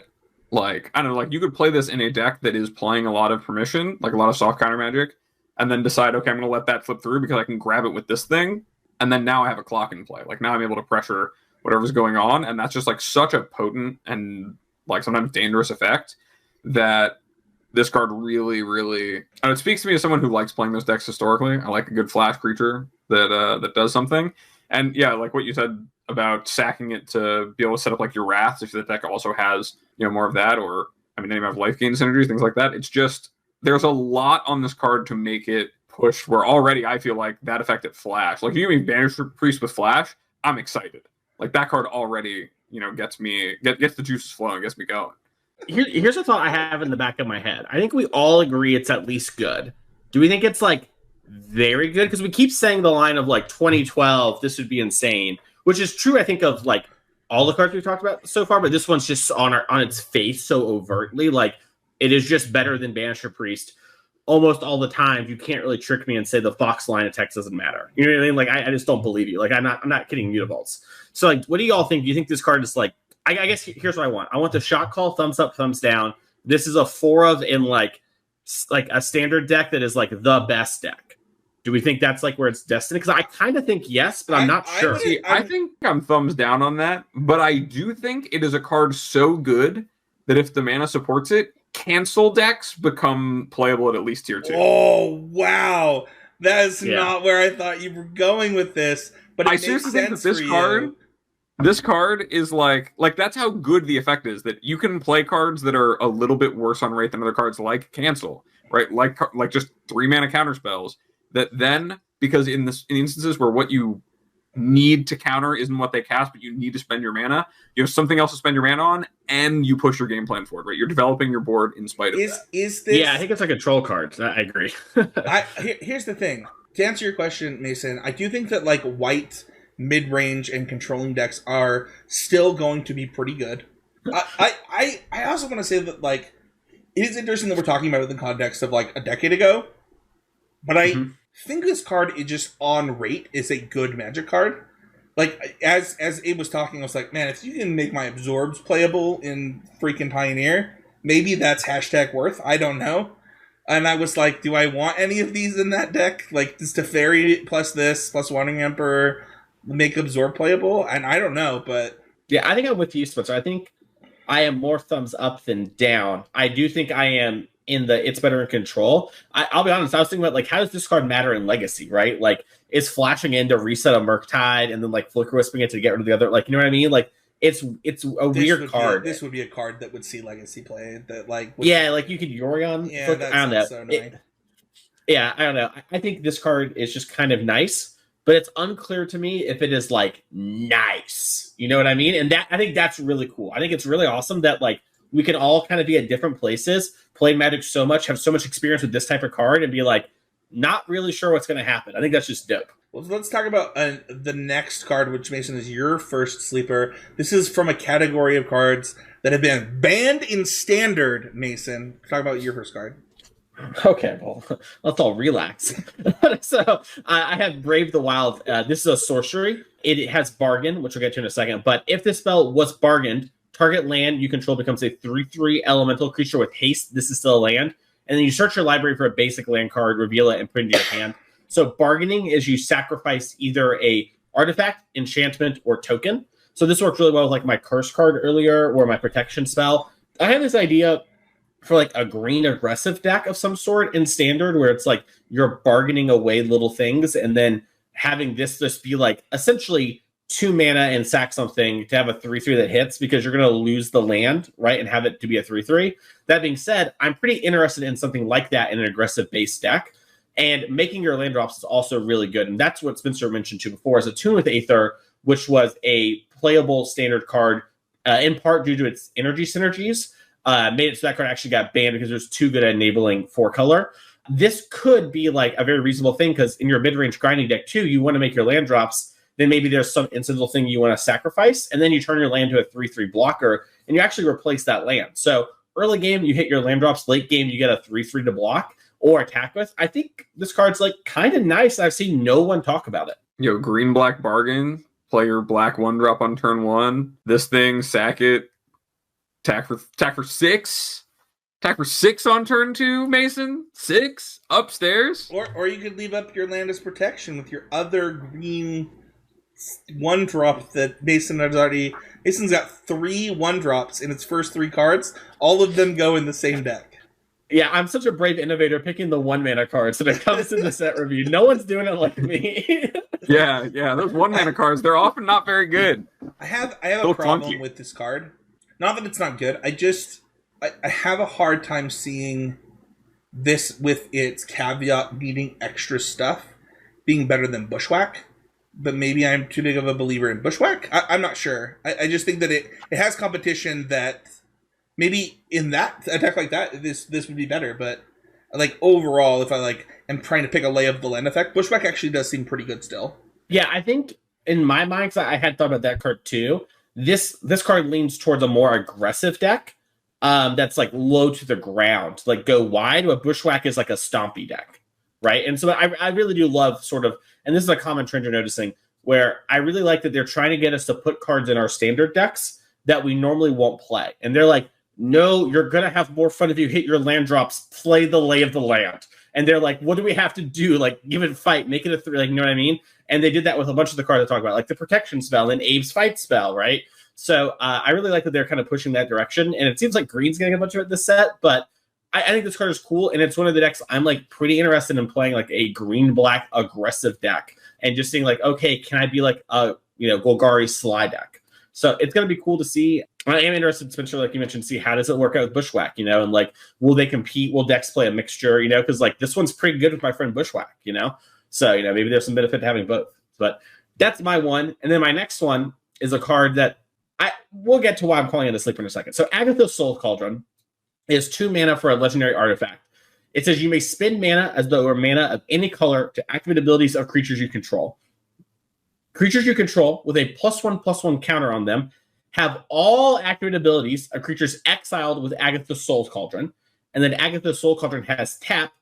like, I don't know, like you could play this in a deck that is playing a lot of permission, like a lot of soft counter magic, and then decide, okay, I'm going to let that flip through because I can grab it with this thing. And then now I have a clock in play. Like now I'm able to pressure whatever's going on. And that's just like such a potent and like sometimes dangerous effect that this card really, really, and it speaks to me as someone who likes playing those decks historically. I like a good flash creature that does something. And yeah, like what you said about sacking it to be able to set up like your Wraths if the deck also has, more of that, or I mean, any have life gain synergies, things like that. It's just, there's a lot on this card to make it push where already I feel like that effect at flash, like you give me Banisher Priest with flash, I'm excited. Like that card already, gets the juices flowing, gets me going. Here's a thought I have in the back of my head. I think we all agree it's at least good. Do we think it's like very good? Because we keep saying the line of like 2012, this would be insane, which is true, I think, of like all the cards we've talked about so far, but this one's just on its face so overtly. Like it is just better than Banisher Priest. Almost all the time, you can't really trick me and say the Fox line of text doesn't matter. You know what I mean? Like I just don't believe you. Like I'm not kidding Mutavaults. So like, what do y'all think? Do you think this card is like? I guess here's what I want. I want the shot call, thumbs up, thumbs down. This is a 4 of in like a standard deck that is like the best deck. Do we think that's like where it's destined? Because I kind of think yes, but I'm not sure. I think I'm thumbs down on that, but I do think it is a card so good that if the mana supports it, cancel decks become playable at least tier 2. Oh, wow. That is not where I thought you were going with this. But I seriously think that this card is like that's how good the effect is, that you can play cards that are a little bit worse on rate than other cards like cancel, right? Like just 3 mana counter spells that then, because in instances where what you need to counter isn't what they cast, but you need to spend your mana, you have something else to spend your mana on, and you push your game plan forward, right? You're developing your board in spite of that. Is this? Yeah, I think it's like a troll card. I agree. Here's the thing. To answer your question, Mason, I do think that like white mid-range and controlling decks are still going to be pretty good. I also want to say that like it is interesting that we're talking about it in the context of like a decade ago, but I think this card is just on rate is a good Magic card. like as Abe was talking, I was like, man, if you can make my absorbs playable in freaking Pioneer, maybe that's hashtag worth. I don't know. And I was like, do I want any of these in that deck? Like, does Teferi plus this plus Wandering Emperor make absorb playable? And I don't know, but yeah, I think I'm with you, Spencer. I think I am more thumbs up than down. I do think I am in the it's better in control. I'll be honest, I was thinking about like, how does this card matter in Legacy, right? Like, is flashing in to reset a Murktide and then like Flicker Wisping it to get rid of the other, like, you know what I mean? Like, it's a weird card. This would be a card that would see Legacy play. That like yeah, like you could Yorion. Yeah, that I don't know. So annoying. Yeah, I don't know. I think this card is just kind of nice, but it's unclear to me if it is like nice. You know what I mean? And that I think that's really cool. I think it's really awesome that like we can all kind of be at different places, play Magic so much, have so much experience with this type of card, and be like, not really sure what's going to happen. I think that's just dope. Well, let's talk about the next card, which, Mason, is your first sleeper. This is from a category of cards that have been banned in Standard, Mason. Talk about your first card. Okay, well, let's all relax. So I have Brave the Wild. This is a sorcery. It has Bargain, which we'll get to in a second. But if this spell was bargained, target land you control becomes a 3/3 elemental creature with haste. This is still a land. And then you search your library for a basic land card, reveal it, and put it into your hand. So bargaining is you sacrifice either a artifact, enchantment, or token. So this works really well with like my curse card earlier or my protection spell. I had this idea for like a green aggressive deck of some sort in Standard where it's like you're bargaining away little things and then having this just be like essentially 2 mana and sack something to have a 3/3 that hits because you're going to lose the land, right? And have it to be a 3/3. That being said, I'm pretty interested in something like that in an aggressive base deck. And making your land drops is also really good. And that's what Spencer mentioned too before, is Attune with Aether, which was a playable Standard card, in part due to its energy synergies. Made it so that card actually got banned because there's too good at enabling 4-color. This could be like a very reasonable thing because in your mid-range grinding deck too, you want to make your land drops. Then maybe there's some incidental thing you want to sacrifice, and then you turn your land to a 3/3 blocker, and you actually replace that land. So early game, you hit your land drops. Late game, you get a 3/3 to block or attack with. I think this card's like kind of nice. I've seen no one talk about it. Green black bargain. Play your black 1-drop on turn 1. This thing, sack it. Attack for 6. Attack for 6 on turn 2, Mason. 6 upstairs. Or you could leave up your land as protection with your other green 1-drop that Mason has already. Mason's got 3 1-drops in its first 3 cards. All of them go in the same deck. Yeah, I'm such a brave innovator picking the 1-mana cards when it comes to the set review. No one's doing it like me. Yeah, those 1-mana cards, they're often not very good. I have a problem with this card. Not that it's not good. I have a hard time seeing this with its caveat needing extra stuff being better than Bushwhack. But maybe I'm too big of a believer in Bushwhack. I'm not sure. I just think that it has competition that maybe in that a deck like that, this would be better. But like overall, if I am trying to pick a lay of the land effect, Bushwhack actually does seem pretty good still. Yeah, I think in my mind, 'cause I had thought about that card too. This card leans towards a more aggressive deck that's like low to the ground, like go wide. But Bushwhack is like a stompy deck, right? And so I really do love sort of, and this is a common trend you're noticing, where I really like that they're trying to get us to put cards in our Standard decks that we normally won't play. And they're like, no, you're going to have more fun if you hit your land drops, play the lay of the land. And they're like, what do we have to do? Like, give it a fight, make it a 3, like, you know what I mean? And they did that with a bunch of the cards I talk about, like the protection spell and Abe's fight spell, right? So I really like that they're kind of pushing that direction. And it seems like Green's getting a bunch of it this set, but I think this card is cool. And it's one of the decks I'm like pretty interested in playing, like a green-black aggressive deck and just seeing like, okay, can I be like a, Golgari Sly deck? So it's going to be cool to see. I am interested, Spencer, like you mentioned, to see how does it work out with Bushwhack, and like, will they compete? Will decks play a mixture, because like this one's pretty good with my friend Bushwhack, So, maybe there's some benefit to having both. But that's my one. And then my next one is a card that we'll get to why I'm calling it a sleeper in a second. So Agatha's Soul Cauldron is 2 mana for a legendary artifact. It says you may spend mana as though it were mana of any color to activate abilities of creatures you control. Creatures you control with a +1/+1 counter on them have all activate abilities of creatures exiled with Agatha's Soul Cauldron. And then Agatha's Soul Cauldron has tap,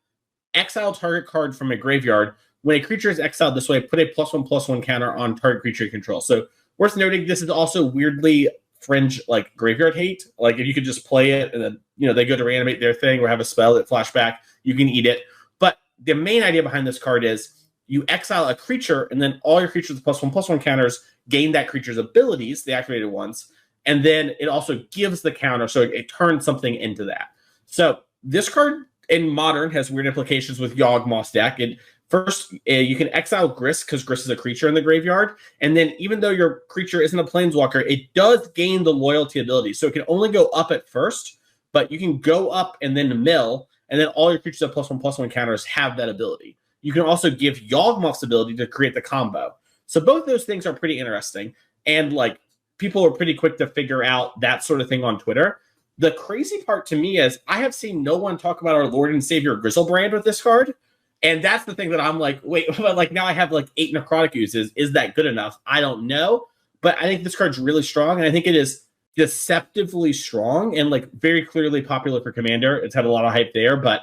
exile target card from a graveyard when a creature is exiled this way, put a +1/+1 counter on target creature you control. So worth noting, this is also weirdly fringe like graveyard hate. Like if you could just play it and then they go to reanimate their thing or have a spell that flashback, you can eat it. But the main idea behind this card is you exile a creature, and then all your creatures with +1/+1 counters gain that creature's abilities, the activated ones, and then it also gives the counter, so it turns something into that. So this card in Modern has weird implications with Yawgmoth's deck. And first, you can exile Grist, because Grist is a creature in the graveyard, and then even though your creature isn't a Planeswalker, it does gain the loyalty ability, so it can only go up at first, but you can go up and then mill, and then all your creatures that +1/+1 counters have that ability. You can also give Yawgmoth's ability to create the combo. So both those things are pretty interesting. And like people are pretty quick to figure out that sort of thing on Twitter. The crazy part to me is I have seen no one talk about our Lord and Savior Griselbrand with this card. And that's the thing that I'm like, wait, but like now I have like 8 Necrotic Oozes. Is that good enough? I don't know. But I think this card's really strong. And I think it is deceptively strong and like very clearly popular for Commander. It's had a lot of hype there, but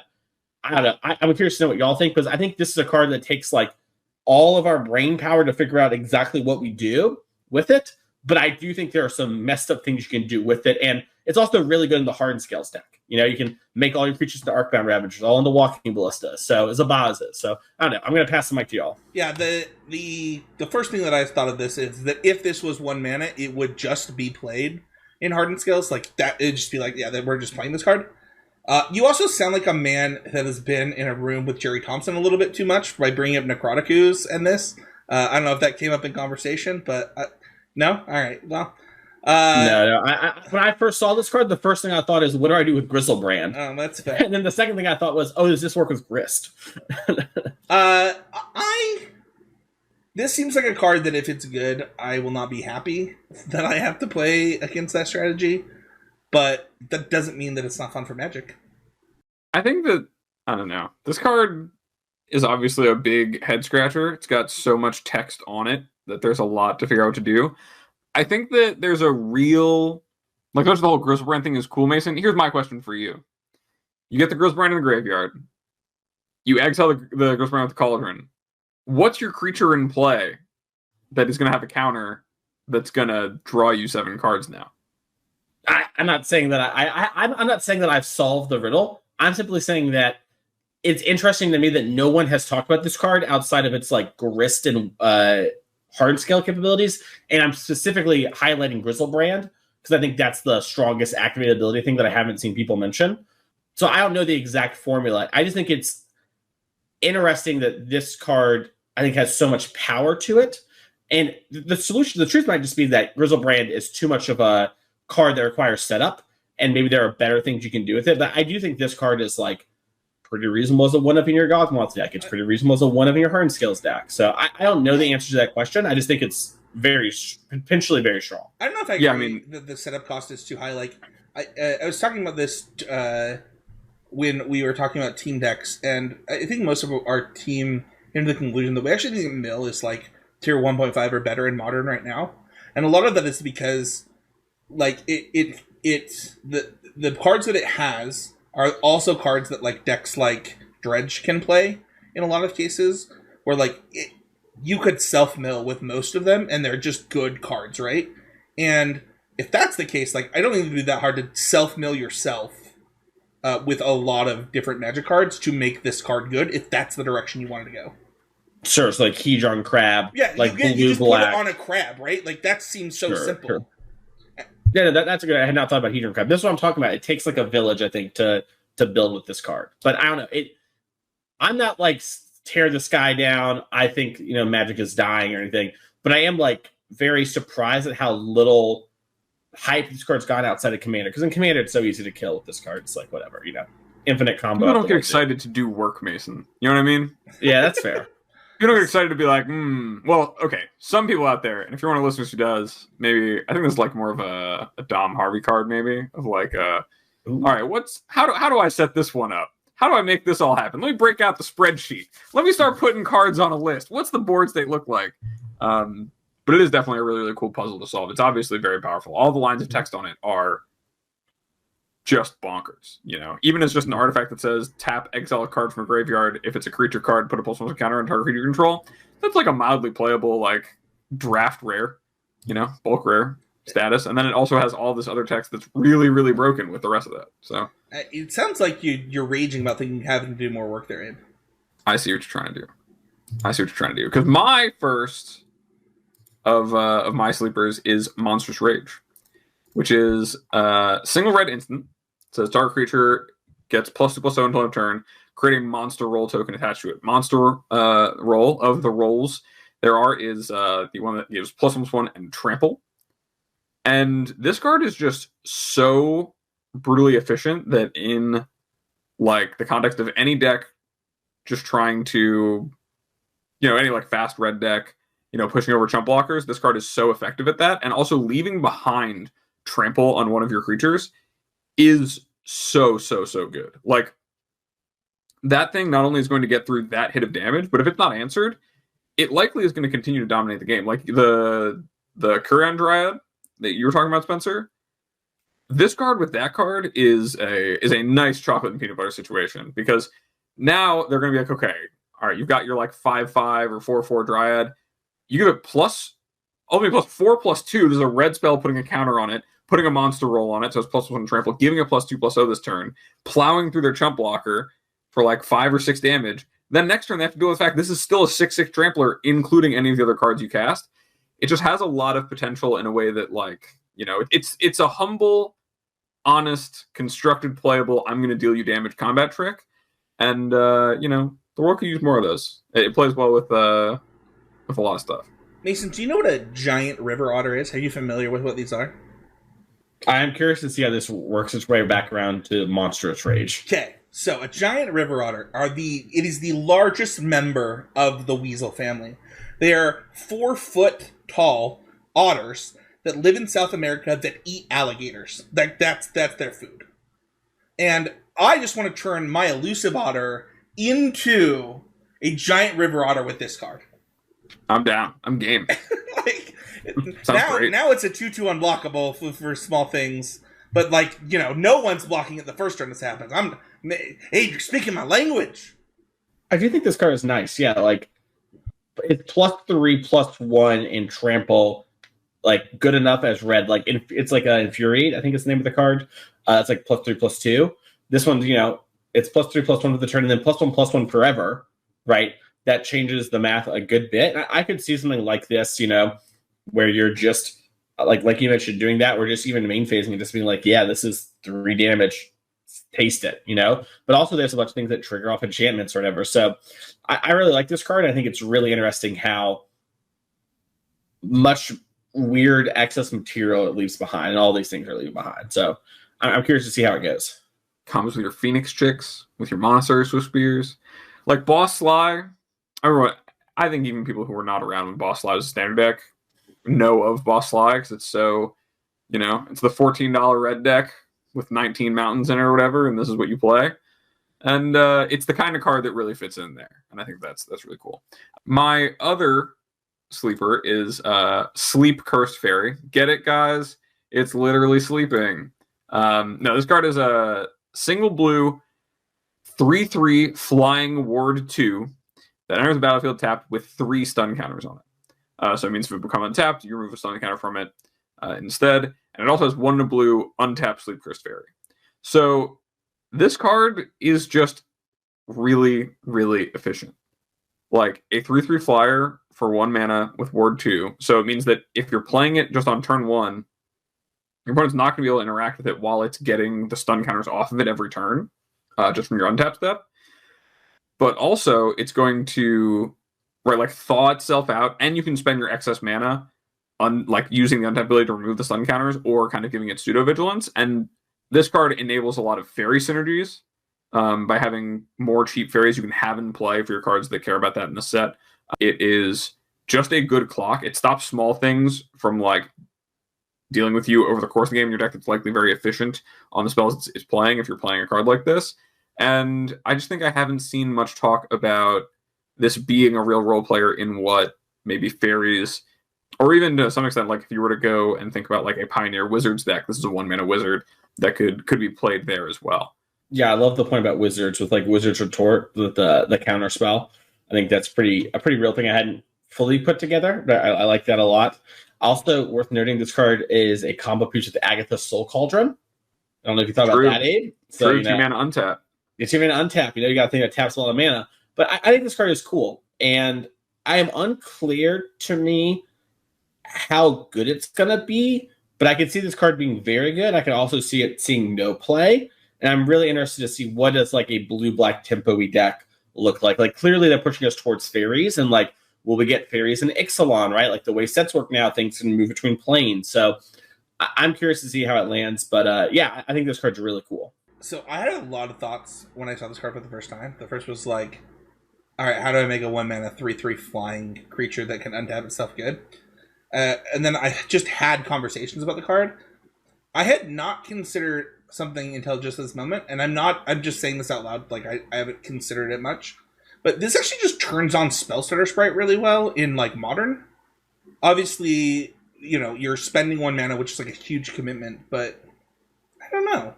I don't know. I'm curious to know what y'all think, because I think this is a card that takes like all of our brain power to figure out exactly what we do with it. But I do think there are some messed up things you can do with it. And it's also really good in the Hardened Scales deck. You can make all your creatures into Arcbound Ravagers, all into Walking Ballista. So as a Bazes. So I don't know. I'm going to pass the mic to y'all. Yeah, the first thing that I thought of this is that if this was 1 mana, it would just be played in Hardened Scales. Like that, it'd just be like, yeah, we're just playing this card. You also sound like a man that has been in a room with Jerry Thompson a little bit too much by bringing up Necrotic Ooze and this. I don't know if that came up in conversation, but no? All right, well. No. When I first saw this card, the first thing I thought is, what do I do with Griselbrand? Oh, that's fair. And then the second thing I thought was, does this work with Grist? This seems like a card that if it's good, I will not be happy that I have to play against that strategy. But that doesn't mean that it's not fun for Magic. I think that, I don't know, this card is obviously a big head scratcher. It's got so much text on it that there's a lot to figure out what to do. I think that there's a real, like, the whole Griselbrand thing is cool, Mason. Here's my question for you. You get the Griselbrand in the graveyard. You exile the Griselbrand with the Cauldron. What's your creature in play that is going to have a counter that's going to draw you 7 cards now? I'm not saying that I'm not saying that I've solved the riddle. I'm simply saying that it's interesting to me that no one has talked about this card outside of its like Grist and hard scale capabilities. And I'm specifically highlighting Griselbrand because I think that's the strongest activated ability thing that I haven't seen people mention. So I don't know the exact formula. I just think it's interesting that this card, I think, has so much power to it. And the solution, the truth might just be that Griselbrand is too much of a card that requires setup, and maybe there are better things you can do with it. But I do think this card is like pretty reasonable as a 1-up in your Yawgmoth deck. It's pretty reasonable as a 1-up in your Hardened Scales deck. So I don't know the answer to that question. I just think it's potentially very strong. I don't know if I agree. I mean, the setup cost is too high. Like I was talking about this when we were talking about team decks, and I think most of our team came to the conclusion that we actually think Mill is like tier 1.5 or better in Modern right now, and a lot of that is because like it's the cards that it has are also cards that like decks like Dredge can play in a lot of cases, where like you could self-mill with most of them and they're just good cards, right? And if that's the case, like I don't think it'd be that hard to self-mill yourself with a lot of different Magic cards to make this card good if that's the direction you wanted to go. Sure, it's like Hedron Crab. Yeah, like you just put it on a crab, right? Like that seems so simple. Sure. Yeah, that's a good. I had not thought about Hedron Crab. This is what I'm talking about. It takes like a village, I think, to build with this card. But I don't know. I'm not like tear the sky down. I think Magic is dying or anything. But I am like very surprised at how little hype this card's got outside of Commander. Because in Commander, it's so easy to kill with this card. It's like whatever, infinite combo. People don't get excited to do work, Mason. You know what I mean? Yeah, that's fair. You don't get excited to be like, well, okay. Some people out there, and if you're one of the listeners who does, maybe I think this is like more of a Dom Harvey card, maybe of like, all right, how do I set this one up? How do I make this all happen? Let me break out the spreadsheet. Let me start putting cards on a list. What's the board state look like? But it is definitely a really, really cool puzzle to solve. It's obviously very powerful. All the lines of text on it are just bonkers. Even as just an artifact that says tap, exile a card from a graveyard. If it's a creature card, put a +1 counter on target creature control. That's like a mildly playable like draft rare, bulk rare status. And then it also has all this other text that's really, really broken with the rest of that. So it sounds like you're raging about having to do more work there, Abe. I see what you're trying to do. Because my first of my sleepers is Monstrous Rage, which is single red instant. It says target creature gets +2/+0 until end of turn, creating monster roll token attached to it. Monster roll of the rolls there are is the one that gives +1/+1 and trample. And this card is just so brutally efficient that in like the context of any deck just trying to, any like fast red deck, pushing over chump blockers, this card is so effective at that. And also leaving behind trample on one of your creatures is so good. Like that thing not only is going to get through that hit of damage, but if it's not answered, it likely is going to continue to dominate the game. Like the Kurion Dryad that you were talking about, Spencer. This card with that card is a nice chocolate and peanut butter situation, because now they're going to be like, okay, all right, you've got your like 5/5 or 4/4 Dryad. You give it +4/+2. There's a red spell putting a counter on it, putting a monster roll on it, so it's +1 trample, giving a +2/+0 this turn, plowing through their chump blocker for like 5 or 6 damage. Then next turn they have to deal with the fact this is still a 6/6 trampler, including any of the other cards you cast. It just has a lot of potential in a way that, like, it's a humble, honest, constructed, playable, I'm going to deal you damage combat trick. And, the world could use more of those. It plays well with a lot of stuff. Mason, do you know what a giant river otter is? Are you familiar with what these are? I'm curious to see how this works its way back around to Monstrous Rage. Okay, so a giant river otter it is the largest member of the weasel family. They are 4-foot tall otters that live in South America that eat alligators. That's their food. And I just want to turn my elusive otter into a giant river otter with this card. I'm down. I'm game. Now it's a 2/2 unblockable for small things. But no one's blocking it the first turn this happens. Hey, you're speaking my language. I do think this card is nice. Yeah, like it's +3/+1 in trample, like good enough as red. Like it's like a Infuriate, I think it's the name of the card. It's like +3/+2. This one, it's +3/+1 for the turn, and then +1/+1 forever, right? That changes the math a good bit. I could see something like this, where you're just like you mentioned, doing that, or just even main phasing and just being like, yeah, this is 3 damage. Taste it, But also there's a bunch of things that trigger off enchantments or whatever. So I really like this card. I think it's really interesting how much weird excess material it leaves behind, and all these things are leaving behind. So I'm curious to see how it goes. Comes with your Phoenix Chicks, with your Monastery Swiftspears. Like Boss Sly, I think even people who were not around when Boss Sly was a standard deck know of Boss Sly, because it's so, it's the $14 red deck with 19 mountains in it or whatever, and this is what you play. And it's the kind of card that really fits in there, and I think that's really cool. My other sleeper is Sleep Cursed Fairy. Get it, guys? It's literally sleeping. No, this card is a single blue 3/3 flying ward 2 that enters the battlefield tapped with 3 stun counters on it. So it means if it becomes untapped, you remove a stun counter from it instead. And it also has 1 in a blue untapped Sleep Cursed Fairy. So this card is just really, really efficient. Like a 3/3 flyer for 1 mana with ward 2. So it means that if you're playing it just on turn 1, your opponent's not going to be able to interact with it while it's getting the stun counters off of it every turn, just from your untap step. But also, it's going to thaw itself out, and you can spend your excess mana on using the untap ability to remove the stun counters, or kind of giving it pseudo vigilance. And this card enables a lot of fairy synergies by having more cheap fairies you can have in play for your cards that care about that in the set. It is just a good clock. It stops small things from dealing with you over the course of the game in your deck that's likely very efficient on the spells it's playing if you're playing a card like this. And I just think I haven't seen much talk about this being a real role player in what maybe fairies, or even to some extent, if you were to go and think about a Pioneer Wizards deck, this is a 1 mana wizard. that could be played there as well. Yeah, I love the point about Wizards with like Wizards Retort with the counter spell. I think that's a pretty real thing I hadn't fully put together, but I like that a lot. Also worth noting, this card is a combo piece with Agatha Soul Cauldron. I don't know if you thought about that, Abe. So, True, 2-mana untap. It's 2-mana untap. You got to think that taps a lot of mana. But I think this card is cool. And I am unclear to me how good it's going to be, but I can see this card being very good. I can also see it seeing no play. And I'm really interested to see what does like a blue-black tempo-y deck look like. Like, clearly they're pushing us towards fairies, and like, will we get fairies in Ixalan, right? Like, the way sets work now, things can move between planes. So I'm curious to see how it lands. But yeah, I think this card's really cool. So I had a lot of thoughts when I saw this card for the first time. The first was like, all right, how do I make a 1-mana 3/3 flying creature that can untap itself good? And then I just had conversations about the card. I had not considered something until just this moment, and I'm just saying this out loud, like I haven't considered it much. But this actually just turns on Spellstutter Sprite really well in like Modern. Obviously, you're spending 1 mana, which is like a huge commitment, but I don't know.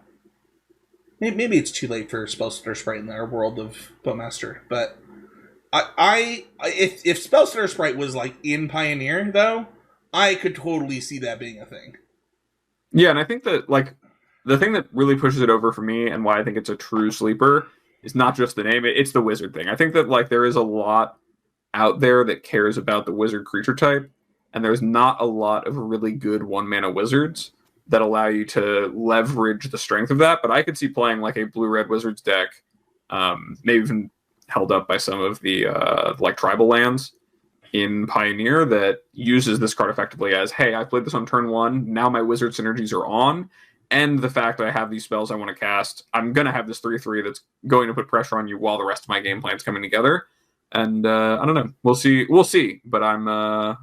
Maybe it's too late for Spellstutter Sprite in our world of Bowmaster, but if Spellstutter Sprite was like in Pioneer though, I could totally see that being a thing. Yeah, and I think that like the thing that really pushes it over for me and why I think it's a true sleeper is not just the name, it's the wizard thing. I think that like there is a lot out there that cares about the wizard creature type, and there's not a lot of really good 1-mana wizards that allow you to leverage the strength of that. But I could see playing like a blue-red wizards deck, maybe even held up by some of the like tribal lands in Pioneer that uses this card effectively as, hey, I played this on turn 1, now my wizard synergies are on, and the fact that I have these spells I want to cast, I'm going to have this 3/3 that's going to put pressure on you while the rest of my game plan's coming together. And I don't know. We'll see. But I'm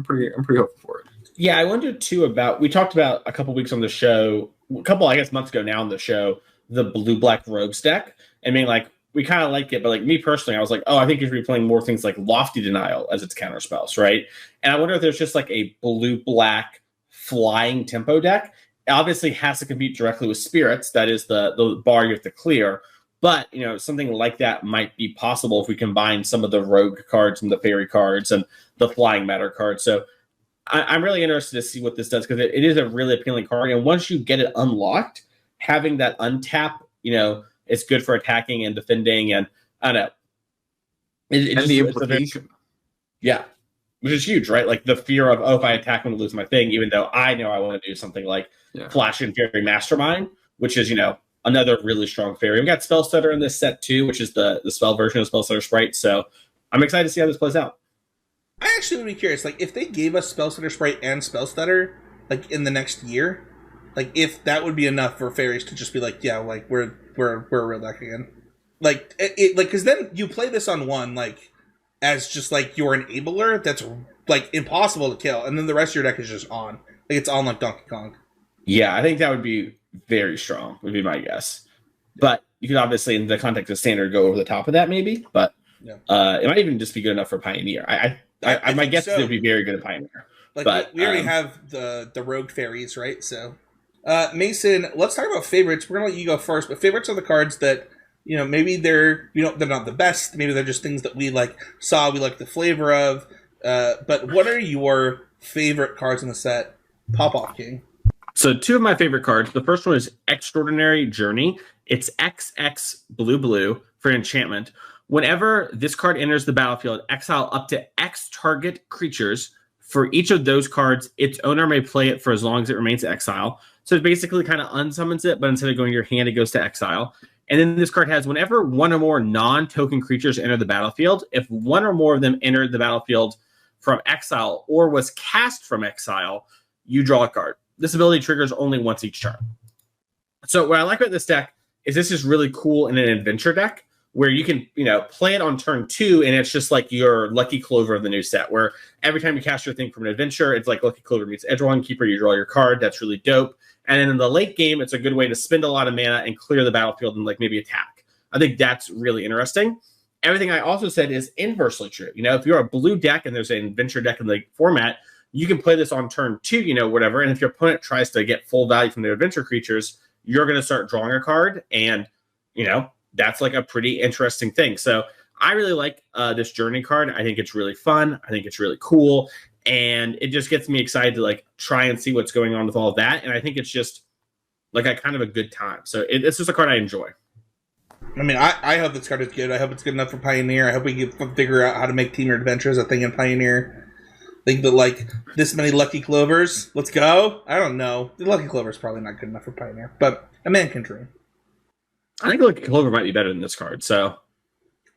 pretty hopeful for it. Yeah, I wondered too about, we talked about a couple weeks on the show, I guess months ago now on the show, the blue-black rogues deck, and being like, we kind of like it, but like me personally, I was like, oh, I think you should be playing more things like Lofty Denial as its counter spells, right? And I wonder if there's just like a blue-black flying tempo deck. It obviously has to compete directly with Spirits. That is the bar you have to clear. But, something like that might be possible if we combine some of the rogue cards and the fairy cards and the flying matter cards. So I'm really interested to see what this does, because it is a really appealing card. And once you get it unlocked, having that untap, it's good for attacking and defending. And I don't know. The implication. Yeah. Which is huge, right? Like the fear of, if I attack, I'm going to lose my thing, even though I know I want to do something like Flash and Fairy Mastermind, which is, another really strong fairy. We got Spellstutter in this set too, which is the spell version of Spellstutter Sprite. So I'm excited to see how this plays out. I actually would be curious, like if they gave us Spellstutter Sprite and Spellstutter, like in the next year, like if that would be enough for fairies to just be like, yeah, like we're a real deck again. Like it like, because then you play this on 1 like as just like your enabler that's like impossible to kill, and then the rest of your deck is just on. Like it's on like Donkey Kong. Yeah, I think that would be very strong, would be my guess. But you could obviously, in the context of Standard, go over the top of that maybe. But it might even just be good enough for Pioneer. I my guess is it would be very good at Pioneer. Like, but we already have the rogue fairies, right? So, Mason, let's talk about favorites. We're gonna let you go first, but favorites are the cards that maybe they're they're not the best. Maybe they're just things that we like the flavor of. But what are your favorite cards in the set? Pop off, King. So 2 of my favorite cards. The first one is Extraordinary Journey. It's XX blue for enchantment. Whenever this card enters the battlefield, exile up to X target creatures. For each of those cards, its owner may play it for as long as it remains exile. So it basically kind of unsummons it, but instead of going to your hand, it goes to exile. And then this card has, whenever 1 or more non-token creatures enter the battlefield, if 1 or more of them entered the battlefield from exile or was cast from exile, you draw a card. This ability triggers only once each turn. So what I like about this deck is this is really cool in an adventure deck where you can, play it on turn 2, and it's just like your Lucky Clover of the new set, where every time you cast your thing from an adventure, it's like Lucky Clover meets Edgewalking Keeper, you draw your card. That's really dope. And then in the late game, it's a good way to spend a lot of mana and clear the battlefield and like maybe attack. I think that's really interesting. Everything I also said is inversely true. If you're a blue deck and there's an adventure deck in the format, you can play this on turn 2, whatever. And if your opponent tries to get full value from their adventure creatures, you're going to start drawing a card. And, that's like a pretty interesting thing. So I really like this Journey card. I think it's really fun. I think it's really cool. And it just gets me excited to like try and see what's going on with all of that. And I think it's just like a kind of a good time. So it's just a card I enjoy. I mean, I hope this card is good. I hope it's good enough for Pioneer. I hope we can figure out how to make Team Adventures a thing in Pioneer. Think that like this many Lucky Clovers. Let's go. I don't know. The Lucky Clover is probably not good enough for Pioneer, but a man can dream. I think Lucky Clover might be better than this card. So,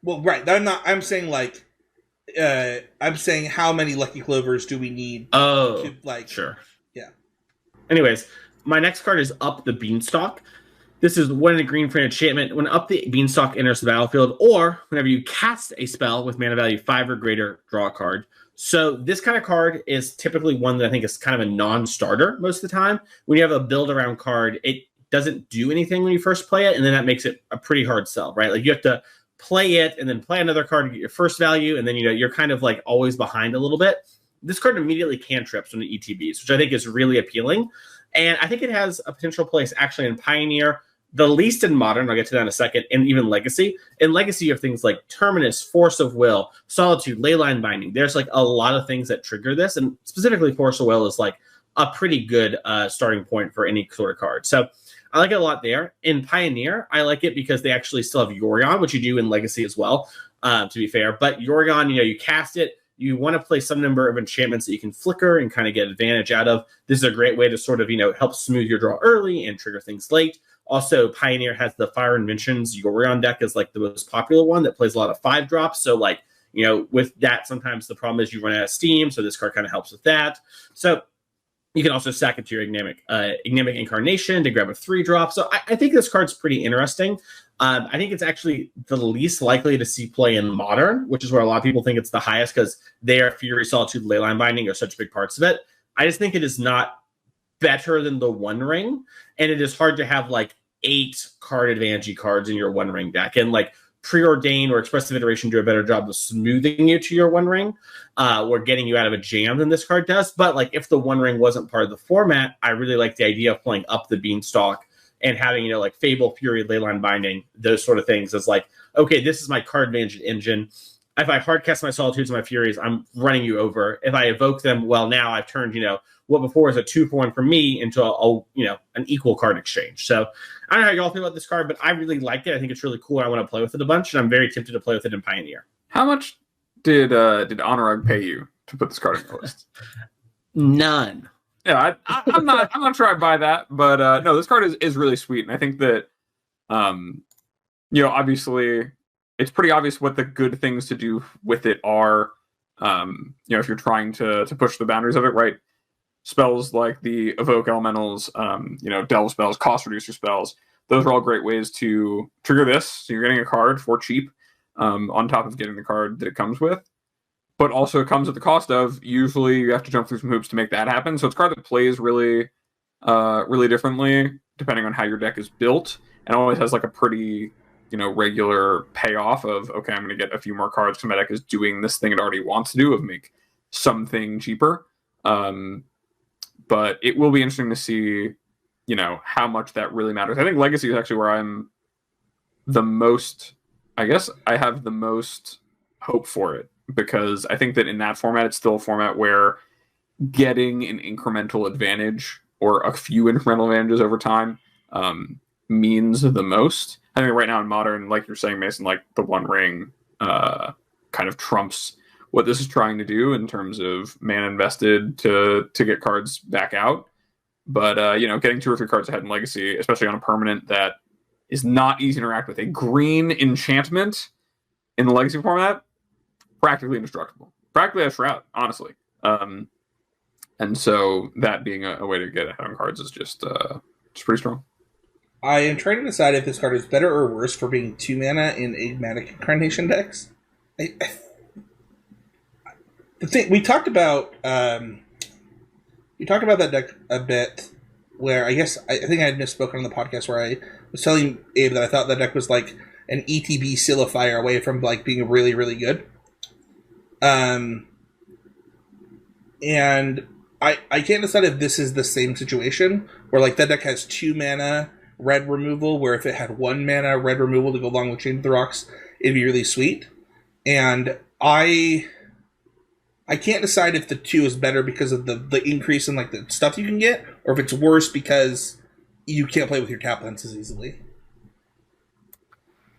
well, right. I'm saying like, I'm saying how many Lucky Clovers do we need? Oh, to, like, sure. Yeah. Anyways, my next card is Up the Beanstalk. This is 1 in a green for an enchantment. When Up the Beanstalk enters the battlefield, or whenever you cast a spell with mana value 5 or greater, draw a card. So this kind of card is typically one that I think is kind of a non-starter most of the time. When you have a build-around card, it doesn't do anything when you first play it, and then that makes it a pretty hard sell, right? Like you have to play it and then play another card to get your first value, and then you're kind of like always behind a little bit. This card immediately cantrips when it ETBs, which I think is really appealing. And I think it has a potential place actually in Pioneer, the least in Modern, I'll get to that in a second, and even Legacy. In Legacy, you have things like Terminus, Force of Will, Solitude, Leyline Binding. There's like a lot of things that trigger this, and specifically Force of Will is like a pretty good starting point for any sort of card. So I like it a lot there. In Pioneer, I like it because they actually still have Yorion, which you do in Legacy as well, to be fair. But Yorion, you cast it, you want to play some number of enchantments that you can flicker and kind of get advantage out of. This is a great way to sort of, help smooth your draw early and trigger things late. Also, Pioneer has the Fire Inventions. Yorion deck is like the most popular one that plays a lot of 5-drops. So like, with that, sometimes the problem is you run out of steam. So this card kind of helps with that. So you can also sack it to your Ignamic Incarnation to grab a 3-drop. So I think this card's pretty interesting. I think it's actually the least likely to see play in Modern, which is where a lot of people think it's the highest because their Fury, Solitude, Leyline Binding are such big parts of it. I just think it is not better than the One Ring, and it is hard to have like 8 card advantage cards in your One Ring deck. And like Preordain or Expressive Iteration do a better job of smoothing you to your One Ring or getting you out of a jam than this card does. But like if the One Ring wasn't part of the format, I really like the idea of playing Up the Beanstalk and having, like Fable, Fury, Leyline Binding, those sort of things as like, okay, this is my card management engine. If I hardcast my Solitudes and my Furies, I'm running you over. If I evoke them, well, now I've turned, what before was a 2-for-1 for me into an equal card exchange. So I don't know how y'all feel about this card, but I really like it. I think it's really cool. I want to play with it a bunch, and I'm very tempted to play with it in Pioneer. How much did Honorug pay you to put this card in the list? None. Yeah, I'm not sure I buy that, but no, this card is really sweet, and I think that obviously it's pretty obvious what the good things to do with it are. If you're trying to push the boundaries of it, right? Spells like the Evoke Elementals, Delve spells, cost reducer spells, those are all great ways to trigger this. So you're getting a card for cheap, on top of getting the card that it comes with. But also it comes at the cost of, usually you have to jump through some hoops to make that happen. So it's a card that plays really, really differently depending on how your deck is built, and always has like a pretty, regular payoff of, okay, I'm going to get a few more cards because my deck is doing this thing it already wants to do of make something cheaper. But it will be interesting to see, how much that really matters. I think Legacy is actually where I'm the most, I guess I have the most hope for it, because I think that in that format, it's still a format where getting an incremental advantage or a few incremental advantages over time means the most. I think right now in Modern, like you're saying, Mason, like the One Ring kind of trumps what this is trying to do in terms of mana invested to get cards back out. But, getting 2 or 3 cards ahead in Legacy, especially on a permanent that is not easy to interact with. A green enchantment in the Legacy format, practically indestructible. Practically a Shroud, honestly. And so that being a way to get ahead on cards is just pretty strong. I am trying to decide if this card is better or worse for being 2 mana in Enigmatic Incarnation decks. The thing we talked about that deck a bit, where I guess I think I had misspoken on the podcast where I was telling Abe that I thought that deck was like an ETB Seal of Fire away from like being really, really good. and I can't decide if this is the same situation where like that deck has 2 mana red removal, where if it had 1 mana red removal to go along with Chain of the Rocks, it'd be really sweet. And I can't decide if the 2 is better because of the increase in like the stuff you can get, or if it's worse because you can't play with your tap lands as easily.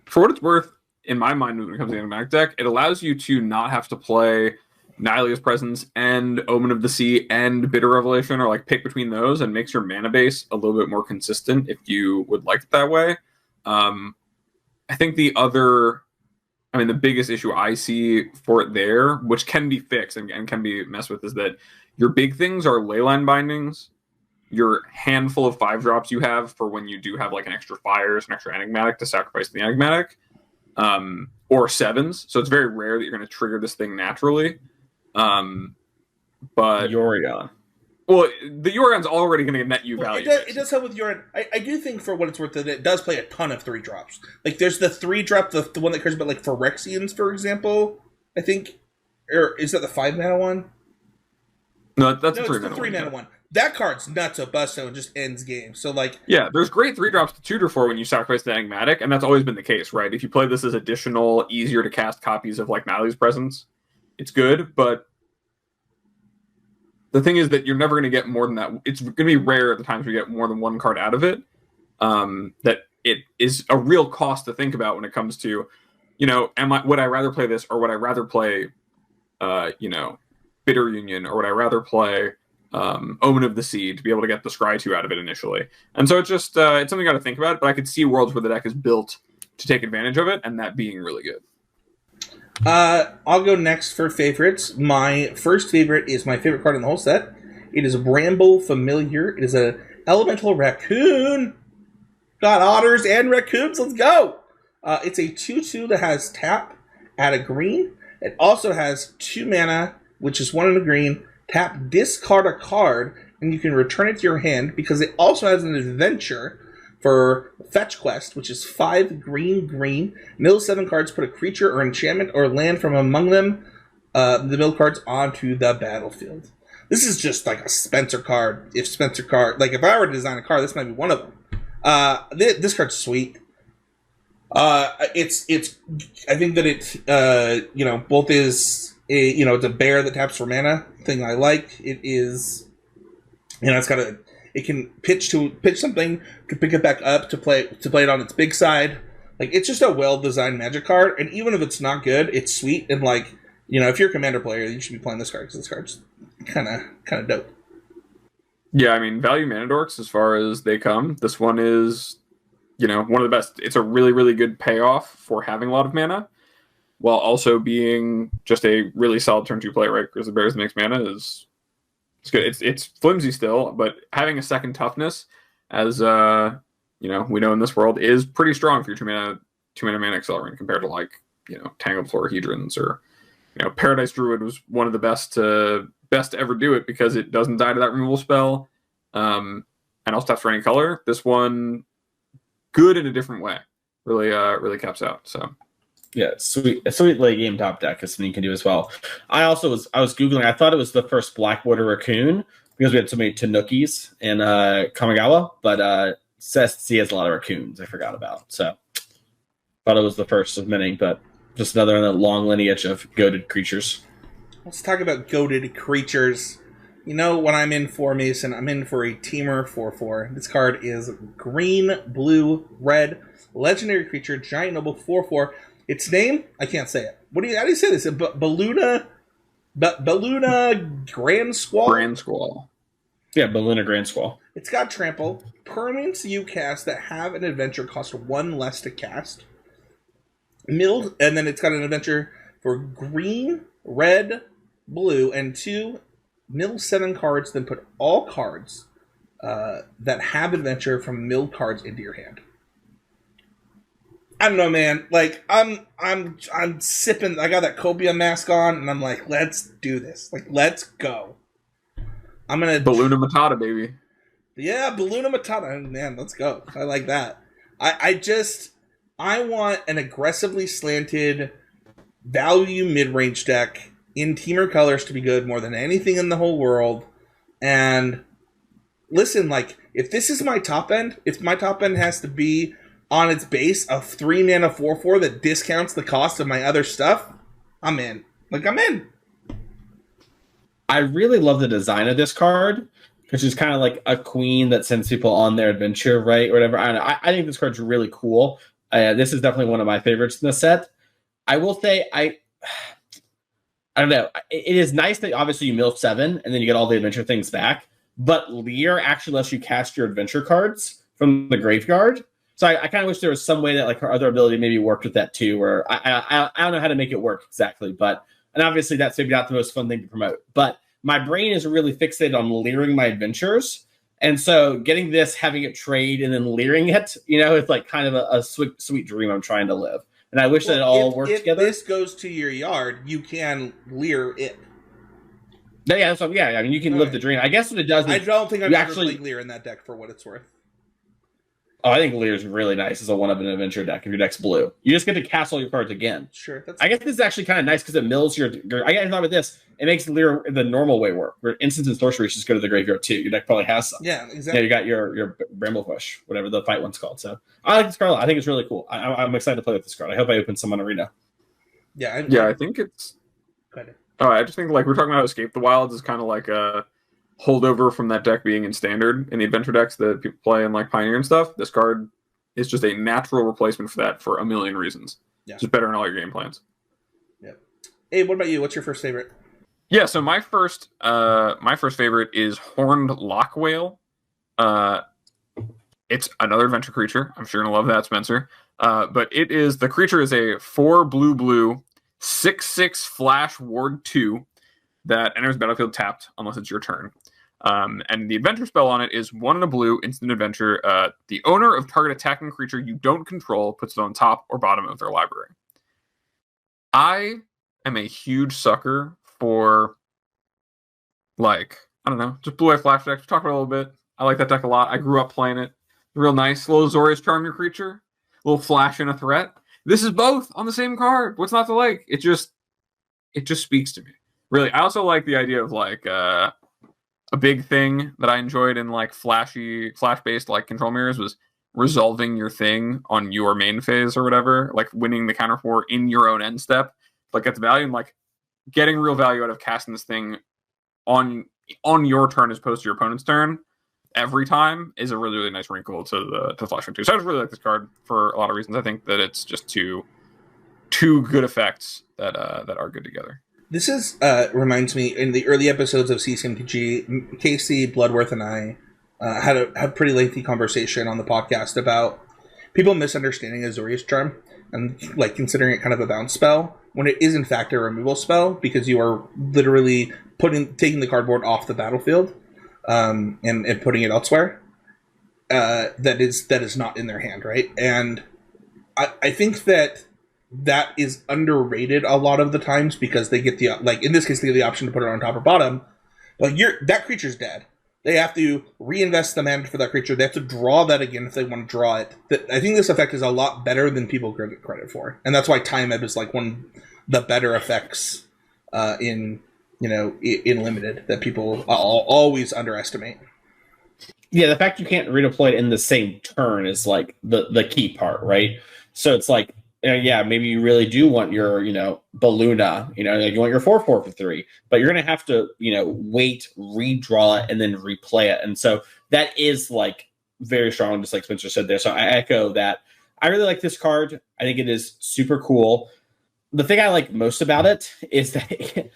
For what it's worth, in my mind, when it comes to the Animatic deck, it allows you to not have to play Nylea's Presence and Omen of the Sea and Bitter Revelation, or like pick between those, and makes your mana base a little bit more consistent if you would like it that way. I think the biggest issue I see for it there, which can be fixed and can be messed with, is that your big things are Leyline Bindings, your handful of 5-drops you have for when you do have like an extra Fires, an extra Enigmatic to sacrifice the Enigmatic, or 7s. So it's very rare that you're going to trigger this thing naturally. But Yorion. Well, the Yorion's already going to net you value. It does help with Yorion. I do think for what it's worth that it does play a ton of 3-drops. Like there's the 3-drop, the one that cares about like Phyrexians, for example. I think, or is that the 5-mana one? No, that's no, a 3-mana it's the 3-mana one. That card's nuts a busto and just ends game. So like, yeah, there's great 3-drops to tutor for when you sacrifice the Enigmatic, and that's always been the case, right? If you play this as additional, easier to cast copies of like Nylea's Presence, it's good, but the thing is that you're never going to get more than that. It's going to be rare at the times we get more than 1 card out of it. That it is a real cost to think about when it comes to, would I rather play this, or would I rather play, Bitter Union, or would I rather play Omen of the Sea to be able to get the Scry 2 out of it initially? And so it's just it's something you got to think about. But I could see worlds where the deck is built to take advantage of it, and that being really good. I'll go next for favorites. My first favorite is my favorite card in the whole set. It is Bramble Familiar. It is a elemental raccoon. Got otters and raccoons. Let's go. It's a 2/2 that has tap, add a green. It also has 2 mana, which is 1 and a green. Tap, discard a card, and you can return it to your hand because it also has an adventure for Fetch Quest, which is 5 green. Mill 7 cards, put a creature or enchantment or land from among them, the mill cards, onto the battlefield. This is just like a Spencer card. If I were to design a card, this might be one of them. This card's sweet. I think that it, both is it's a bear that taps for mana. Thing I like. It is, it can pitch something, can pick it back up to play it on its big side. Like, it's just a well-designed Magic card, and even if it's not good, it's sweet. And like, if you're a Commander player, you should be playing this card because this card's kind of dope. Yeah, value mana dorks as far as they come. This one is, one of the best. It's a really, really good payoff for having a lot of mana, while also being just a really solid turn 2 play, right? Because the Bears makes mana is. It's good. It's flimsy still, but having a second toughness, as we know in this world, is pretty strong for your 2 mana accelerant compared to like Tangled Florahedrons or Paradise Druid was one of the best to ever do it because it doesn't die to that removal spell, and also taps for any color. This one, good in a different way, really caps out. So. Yeah, sweet. A sweet late game top deck is something you can do as well. I was Googling. I thought it was the first Black Border Raccoon because we had so many Tanukis in Kamigawa, but CSC has a lot of raccoons I forgot about. So thought it was the first of many, but just another in a long lineage of goated creatures. Let's talk about goated creatures. When I'm in for Mason, I'm in for a Teamer 4/4. This card is green, blue, red, legendary creature, giant noble 4/4. Its name, I can't say it. How do you say this? Baluna Grand Squall? Grand Squall. Yeah, Baluna Grand Squall. It's got trample. Permanents you cast that have an adventure cost 1 less to cast. And then it's got an adventure for green, red, blue, and 2. Mill 7 cards, then put all cards that have adventure from milled cards into your hand. I don't know, man. Like, I'm sipping. I got that Cobia mask on, and I'm like, let's do this. Like, let's go. I'm gonna Balloona Matata, baby. Yeah, Balloona Matata. Man, let's go. I like that. I want an aggressively slanted value mid-range deck in Temur colors to be good more than anything in the whole world. And listen, like, if this is my top end, if my top end has to be on its base a 3 mana 4/4 that discounts the cost of my other stuff, I'm in. Like, I'm in. I really love the design of this card, which is kind of like a queen that sends people on their adventure, right? Or whatever. I don't know. I think this card's really cool. This is definitely one of my favorites in the set. I will say, I don't know. It is nice that obviously you mill 7 and then you get all the adventure things back. But Leer actually lets you cast your adventure cards from the graveyard. So I kind of wish there was some way that like her other ability maybe worked with that too. Where I don't know how to make it work exactly, but. And obviously, that's maybe not the most fun thing to promote. But my brain is really fixated on leering my adventures. And so getting this, having it trade, and then leering it, it's like kind of a sweet dream I'm trying to live. And I wish that it all worked together. If this goes to your yard, you can leer it. Yeah, I mean, you can live the dream. I guess what it does is... I don't think I've ever played leer in that deck for what it's worth. Oh, I think Leer is really nice as a one of an adventure deck if your deck's blue. You just get to cast all your cards again. Sure. I guess this is actually kind of nice because it mills your... I thought with this, it makes Leer the normal way work. Where instants and sorceries just go to the graveyard too. Your deck probably has some. Yeah, exactly. You got your Bramblepush, whatever the fight one's called. So I like this card a lot. I think it's really cool. I'm excited to play with this card. I hope I open some on Arena. Yeah, I think it's... I just think like we're talking about Escape the Wilds is kind of like a holdover from that deck being in Standard in the adventure decks that people play in like Pioneer and stuff. This card is just a natural replacement for that for a million reasons. Yeah. It's just better in all your game plans. Yep. Hey, what about you? What's your first favorite? Yeah, so my first favorite is Horned Lockwhale. It's another adventure creature. I'm sure you're gonna love that, Spencer. But the creature is a 4 blue 6/6 flash ward 2 that enters battlefield tapped unless it's your turn. And the adventure spell on it is 1 in a blue, instant adventure. The owner of target attacking creature you don't control puts it on top or bottom of their library. I am a huge sucker for, like, I don't know, just blue-eye flash decks. Talk about it a little bit. I like that deck a lot. I grew up playing it. Real nice. Little Azorius Charm your creature. Little flash and a threat. This is both on the same card. What's not to like? It just speaks to me. Really, I also like the idea of, like, a big thing that I enjoyed in like flash-based like control mirrors was resolving your thing on your main phase or whatever, like winning the counter 4 in your own end step, like gets value, and like getting real value out of casting this thing on your turn as opposed to your opponent's turn every time is a really, really nice wrinkle to Flashing 2. So I just really like this card for a lot of reasons. I think that it's just two good effects that are good together. This is reminds me, in the early episodes of CCMTG, Casey Bloodworth and I had a pretty lengthy conversation on the podcast about people misunderstanding Azorius Charm and like considering it kind of a bounce spell when it is in fact a removal spell because you are literally taking the cardboard off the battlefield and putting it elsewhere. That is not in their hand, right? And I think that is underrated a lot of the times because they get in this case they get the option to put it on top or bottom. Like that creature's dead. They have to reinvest the mana for that creature. They have to draw that again if they want to draw it. I think this effect is a lot better than people give credit for, and that's why Time Ebb is like one of the better effects in limited that people always underestimate. Yeah, the fact you can't redeploy it in the same turn is like the key part, right? So it's like. Maybe you really do want your, Balloona, like you want your 4/4 for 3, but you're going to have to, wait, redraw it, and then replay it. And so that is like very strong, just like Spencer said there. So I echo that. I really like this card. I think it is super cool. The thing I like most about it is that it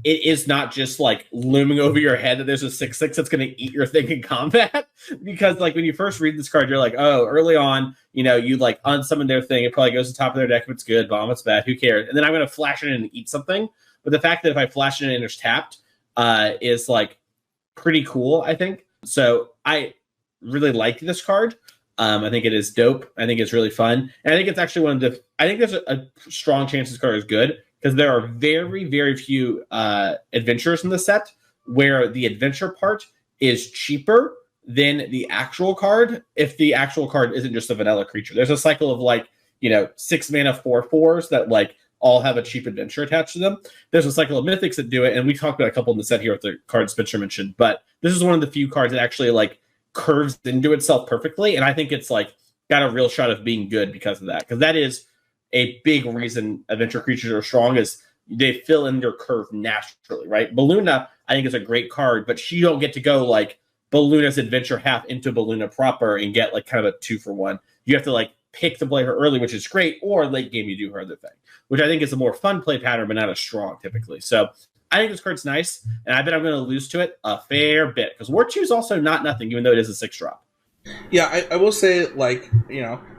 is not just like looming over your head that there's a 6/6 that's going to eat your thing in combat. Because like when you first read this card, you're like, oh, early on, you like unsummon their thing. It probably goes to the top of their deck if it's good, bomb it's bad, who cares? And then I'm going to flash it in and eat something. But the fact that if I flash it in and it's tapped is like pretty cool, I think. So I really like this card. I think it is dope. I think it's really fun. And I think it's actually I think there's a strong chance this card is good. Because there are very, very few adventures in the set where the adventure part is cheaper than the actual card if the actual card isn't just a vanilla creature. There's a cycle of 6 mana 4/4s that like all have a cheap adventure attached to them. There's a cycle of mythics that do it, and we talked about a couple in the set here with the cards Spencer mentioned, but this is one of the few cards that actually like curves into itself perfectly, and I think it's like got a real shot of being good because of that, because that is a big reason adventure creatures are strong, is they fill in their curve naturally, right? Balluna, I think, is a great card, but you don't get to go like Balluna's adventure half into Balluna proper and get like kind of a 2-for-1. You have to like pick to play her early, which is great, or late game you do her other thing, which I think is a more fun play pattern, but not as strong typically. So I think this card's nice, and I bet I'm going to lose to it a fair bit, because War 2 is also not nothing, even though it is a 6-drop. Yeah, I will say, like,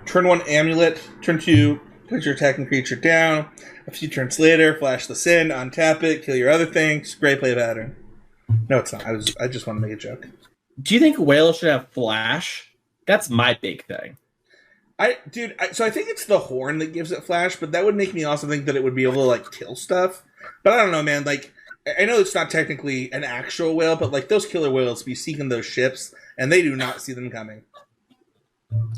turn 1 Amulet, turn 2 put your attacking creature down, a few turns later, flash the Sin, untap it, kill your other things. Great play pattern. No, it's not. I just want to make a joke. Do you think Whale should have Flash? That's my big thing. So I think it's the Horn that gives it Flash, but that would make me also think that it would be able to, like, kill stuff. But I don't know, man. Like, I know it's not technically an actual whale, but, like, those killer whales be seeking those ships, and they do not see them coming.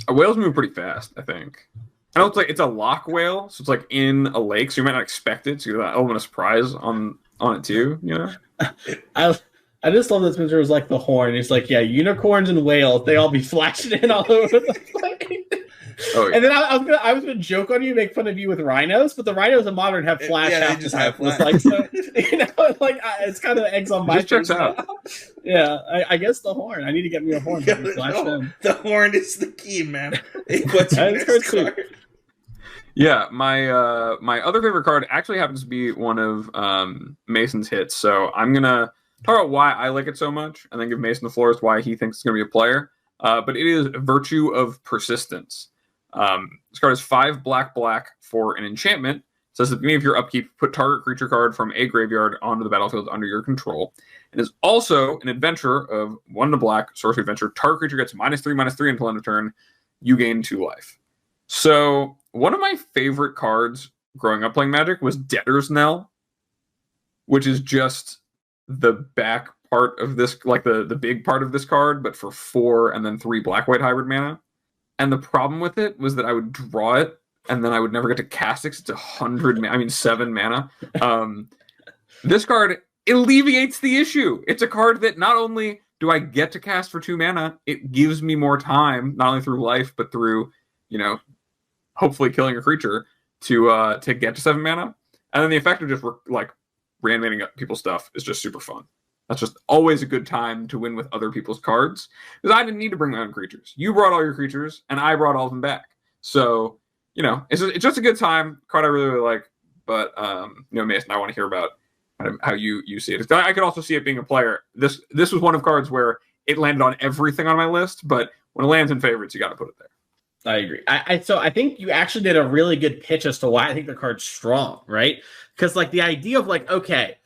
A whales move pretty fast, I think. I know it's a lock whale, so it's like in a lake, so you might not expect it, so you get that element of surprise on it too, you know? I just love that Spencer was like the Horn. He's like, yeah, unicorns and whales, they all be flashing in all over the place. Oh, yeah. And then I was gonna joke on you, make fun of you with rhinos, but the rhinos in Modern have flash. Yeah, they just have flash. Like, so, it's kind of eggs on my face. Checks out. Yeah, I guess the Horn. I need to get me a Horn. The Horn is the key, man. What's your next card? Yeah, my other favorite card actually happens to be one of Mason's hits. So I'm gonna talk about why I like it so much, and then give Mason the floor as why he thinks it's gonna be a player. But it is Virtue of Persistence. This card is 5 black for an enchantment. It says at the beginning of your upkeep, put target creature card from a graveyard onto the battlefield under your control. It is also an adventure of 1 black sorcery adventure. Target creature gets -3/-3 until end of turn. You gain 2 life. So one of my favorite cards growing up playing Magic was Debtor's Knell, which is just the back part of this, like the big part of this card, but for 4 and then 3 black-white hybrid mana. And the problem with it was that I would draw it, and then I would never get to cast it. It's 7 mana. This card alleviates the issue. It's a card that not only do I get to cast for 2 mana, it gives me more time, not only through life, but through, hopefully killing a creature to get to 7 mana. And then the effect of just reanimating up people's stuff is just super fun. That's just always a good time to win with other people's cards, because I didn't need to bring my own creatures. You brought all your creatures, and I brought all of them back. So, it's just a good time. Card I really, really like. But, Mason, I want to hear about how you see it. I could also see it being a player. This was one of cards where it landed on everything on my list, but when it lands in favorites, you got to put it there. I agree. So I think you actually did a really good pitch as to why I think the card's strong, right? Because the idea of okay,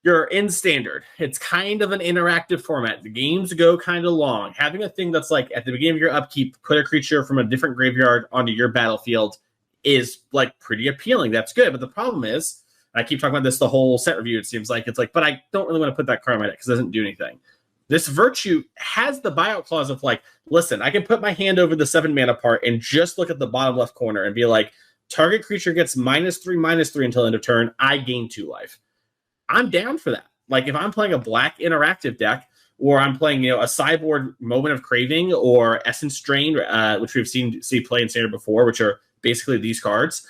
you're in Standard. It's kind of an interactive format. The games go kind of long. Having a thing that's at the beginning of your upkeep, put a creature from a different graveyard onto your battlefield is pretty appealing. That's good. But the problem is, I keep talking about this the whole set review, it seems like, but I don't really want to put that card on my deck because it doesn't do anything. This Virtue has the buyout clause of listen, I can put my hand over the 7 mana part and just look at the bottom left corner and be target creature gets -3/-3 until end of turn. I gain 2 life. I'm down for that. If I'm playing a black interactive deck, or I'm playing, a sideboard Moment of Craving or Essence Drain, which we've seen play in Standard before, which are basically these cards.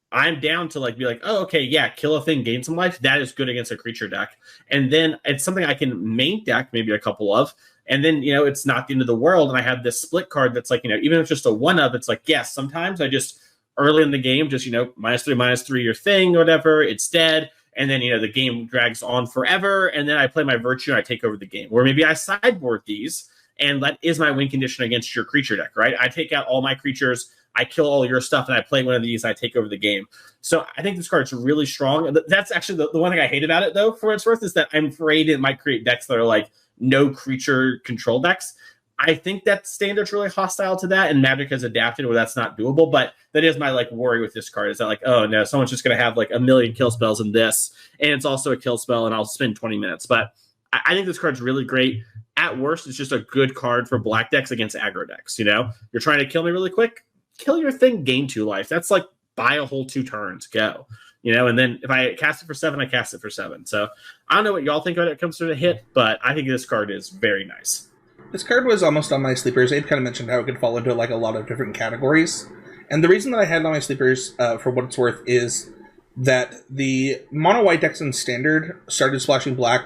I'm down to be oh, okay, yeah, kill a thing, gain some life. That is good against a creature deck. And then it's something I can main deck maybe a couple of. And then, it's not the end of the world. And I have this split card that's even if it's just a 1-of, it's yes, sometimes I just early in the game, just, -3/-3 your thing or whatever, it's dead. And then, the game drags on forever. And then I play my Virtue and I take over the game. Or maybe I sideboard these, and that is my win condition against your creature deck, right? I take out all my creatures, I kill all your stuff, and I play one of these, and I take over the game. So I think this card's really strong. That's actually the one thing I hate about it, though, for what it's worth, is that I'm afraid it might create decks that are no creature control decks. I think that Standard's really hostile to that, and Magic has adapted where that's not doable. But that is my worry with this card, is that oh no, someone's just going to have a million kill spells in this, and it's also a kill spell, and I'll spend 20 minutes. But I think this card's really great. At worst, it's just a good card for black decks against aggro decks. You're trying to kill me really quick, kill your thing, gain 2 life. That's buy a whole 2 turns, go. And then if I cast it for 7, I cast it for 7. So I don't know what y'all think when it comes to the hit, but I think this card is very nice. This card was almost on my sleepers. Abe kind of mentioned how it could fall into like a lot of different categories. And the reason that I had it on my sleepers, for what it's worth, is that the mono white decks in Standard started splashing black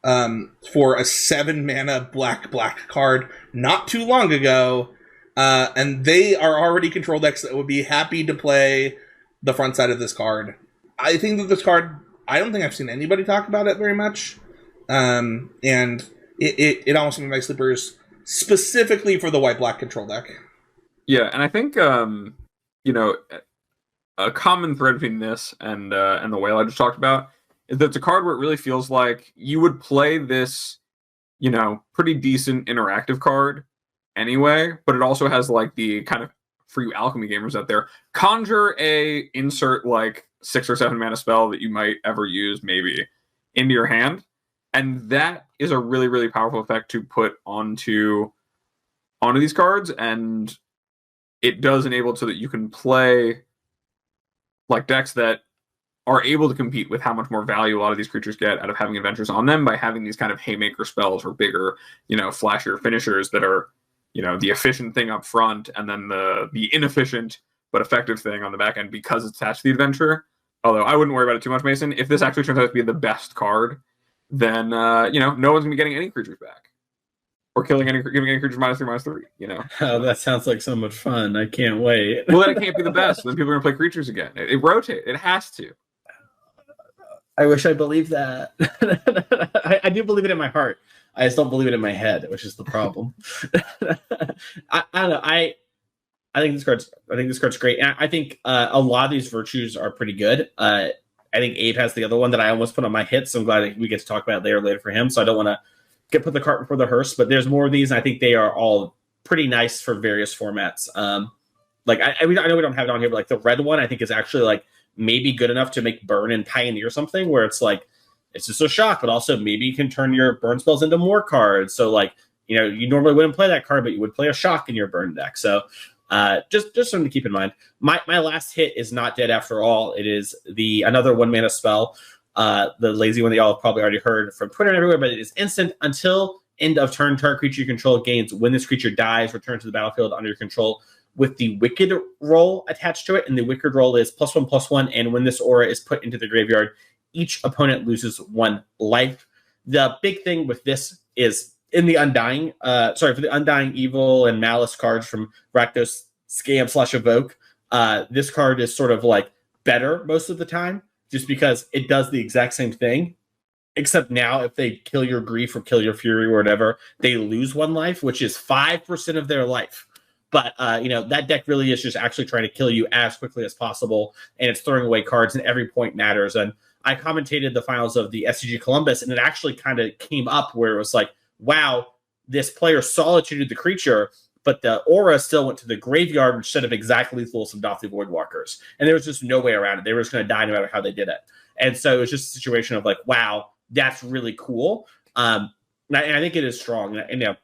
for a 7-mana black card not too long ago. And they are already control decks that would be happy to play the front side of this card. I think that this card, I don't think I've seen anybody talk about it very much. And it almost made my sleepers specifically for the white-black control deck. Yeah, and I think, a common thread between this and the whale I just talked about is that it's a card where it really feels like you would play this, pretty decent interactive card anyway, but it also has like the kind of, for you alchemy gamers out there, conjure a insert like 6 or 7 mana spell that you might ever use maybe into your hand. And that is a really, really powerful effect to put onto these cards, and it does enable so that you can play like decks that are able to compete with how much more value a lot of these creatures get out of having adventures on them by having these kind of haymaker spells or bigger, flashier finishers that are, the efficient thing up front and then the inefficient but effective thing on the back end because it's attached to the adventure. Although I wouldn't worry about it too much, Mason. If this actually turns out to be the best card, then no one's gonna be getting any creatures back, or giving any creatures -3/-3. Oh, that sounds like so much fun! I can't wait. Well, then it can't be the best. Then people are gonna play creatures again. It rotates. It has to. I wish I believed that. I do believe it in my heart. I just don't believe it in my head, which is the problem. I don't know. I think this card's great. And I think a lot of these virtues are pretty good. I think Abe has the other one that I almost put on my hit, so I'm glad that we get to talk about it later for him. So I don't want to put the cart before the hearse, but there's more of these, and I think they are all pretty nice for various formats. I know we don't have it on here, but like the red one, I think is actually like maybe good enough to make burn and Pioneer something where it's like it's just a shock, but also maybe you can turn your burn spells into more cards. So like you normally wouldn't play that card, but you would play a shock in your burn deck. So just something to keep in mind. My last hit is not dead after all. It is another 1-mana spell, the lazy one that y'all have probably already heard from Twitter and everywhere, but it is instant until end of turn. Target creature you control gains when this creature dies, return to the battlefield under your control with the Wicked roll attached to it. And the Wicked roll is +1/+1. And when this aura is put into the graveyard, each opponent loses 1 life. The big thing with this is in the Undying, for the Undying Evil and Malice cards from Rakdos Scam/Evoke, this card is sort of like better most of the time, just because it does the exact same thing. Except now, if they kill your Grief or kill your Fury or whatever, they lose 1 life, which is 5% of their life. But, that deck really is just actually trying to kill you as quickly as possible, and it's throwing away cards, and every point matters. And I commentated the finals of the SCG Columbus, and it actually kind of came up where it was like, wow, this player solituted the creature, but the aura still went to the graveyard instead of exactly lethal some Dothly Voidwalkers. And there was just no way around it. They were just going to die no matter how they did it. And so it was just a situation of like, wow, that's really cool. And I think it is strong. And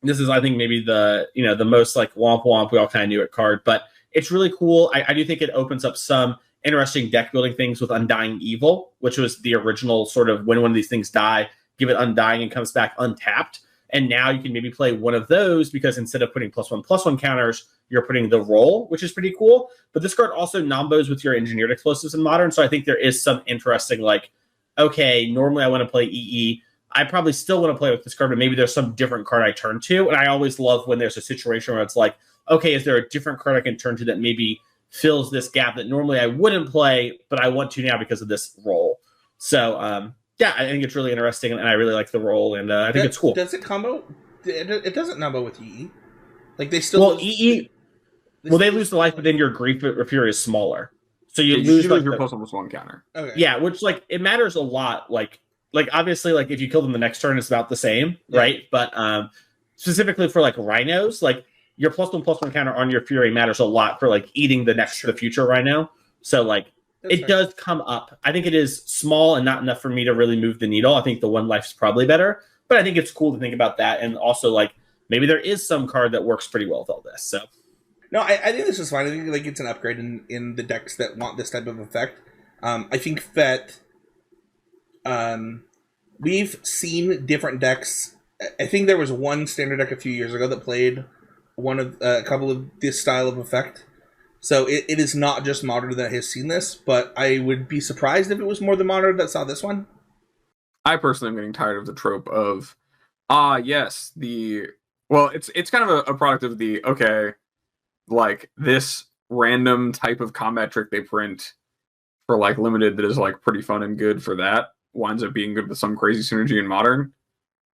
this is, I think, maybe the most like womp womp we all kind of knew it card, but it's really cool. I do think it opens up some interesting deck building things with Undying Evil, which was the original sort of when one of these things die, give it Undying and comes back untapped. And now you can maybe play one of those because instead of putting +1/+1 counters, you're putting the roll, which is pretty cool. But this card also nombos with your engineered explosives in Modern. So I think there is some interesting, like, okay, normally I want to play EE. I probably still want to play with this card, but maybe there's some different card I turn to. And I always love when there's a situation where it's like, okay, is there a different card I can turn to that maybe fills this gap that normally I wouldn't play, but I want to now because of this roll. So, I think it's really interesting, and I really like the roll, and I think it's cool. Does it combo? It doesn't combo with EE. Like, they still... EE... they lose the life, but then your Grief or Fury is smaller. So you lose like your +1/+1 counter. Okay. Yeah, which, like, it matters a lot. Like obviously, like, if you kill them the next turn, it's about the same, right? But specifically for, like, Rhinos, like, your +1/+1 counter on your Fury matters a lot for, like, eating the next to the future Rhino. So, like, it does come up. I think it is small and not enough for me to really move the needle. I think the 1 life is probably better, but I think it's cool to think about that. And also, like, maybe there is some card that works pretty well with all this. So No, I think this is fine. I think like it's an upgrade in the decks that want this type of effect. I think that we've seen different decks. I think there was one standard deck a few years ago that played a couple of this style of effect. So it is not just Modern that has seen this, but I would be surprised if it was more than Modern that saw this one. I personally am getting tired of the trope of, yes, it's kind of a product of the, okay, like this random type of combat trick they print for like limited that is like pretty fun and good for that winds up being good with some crazy synergy in Modern.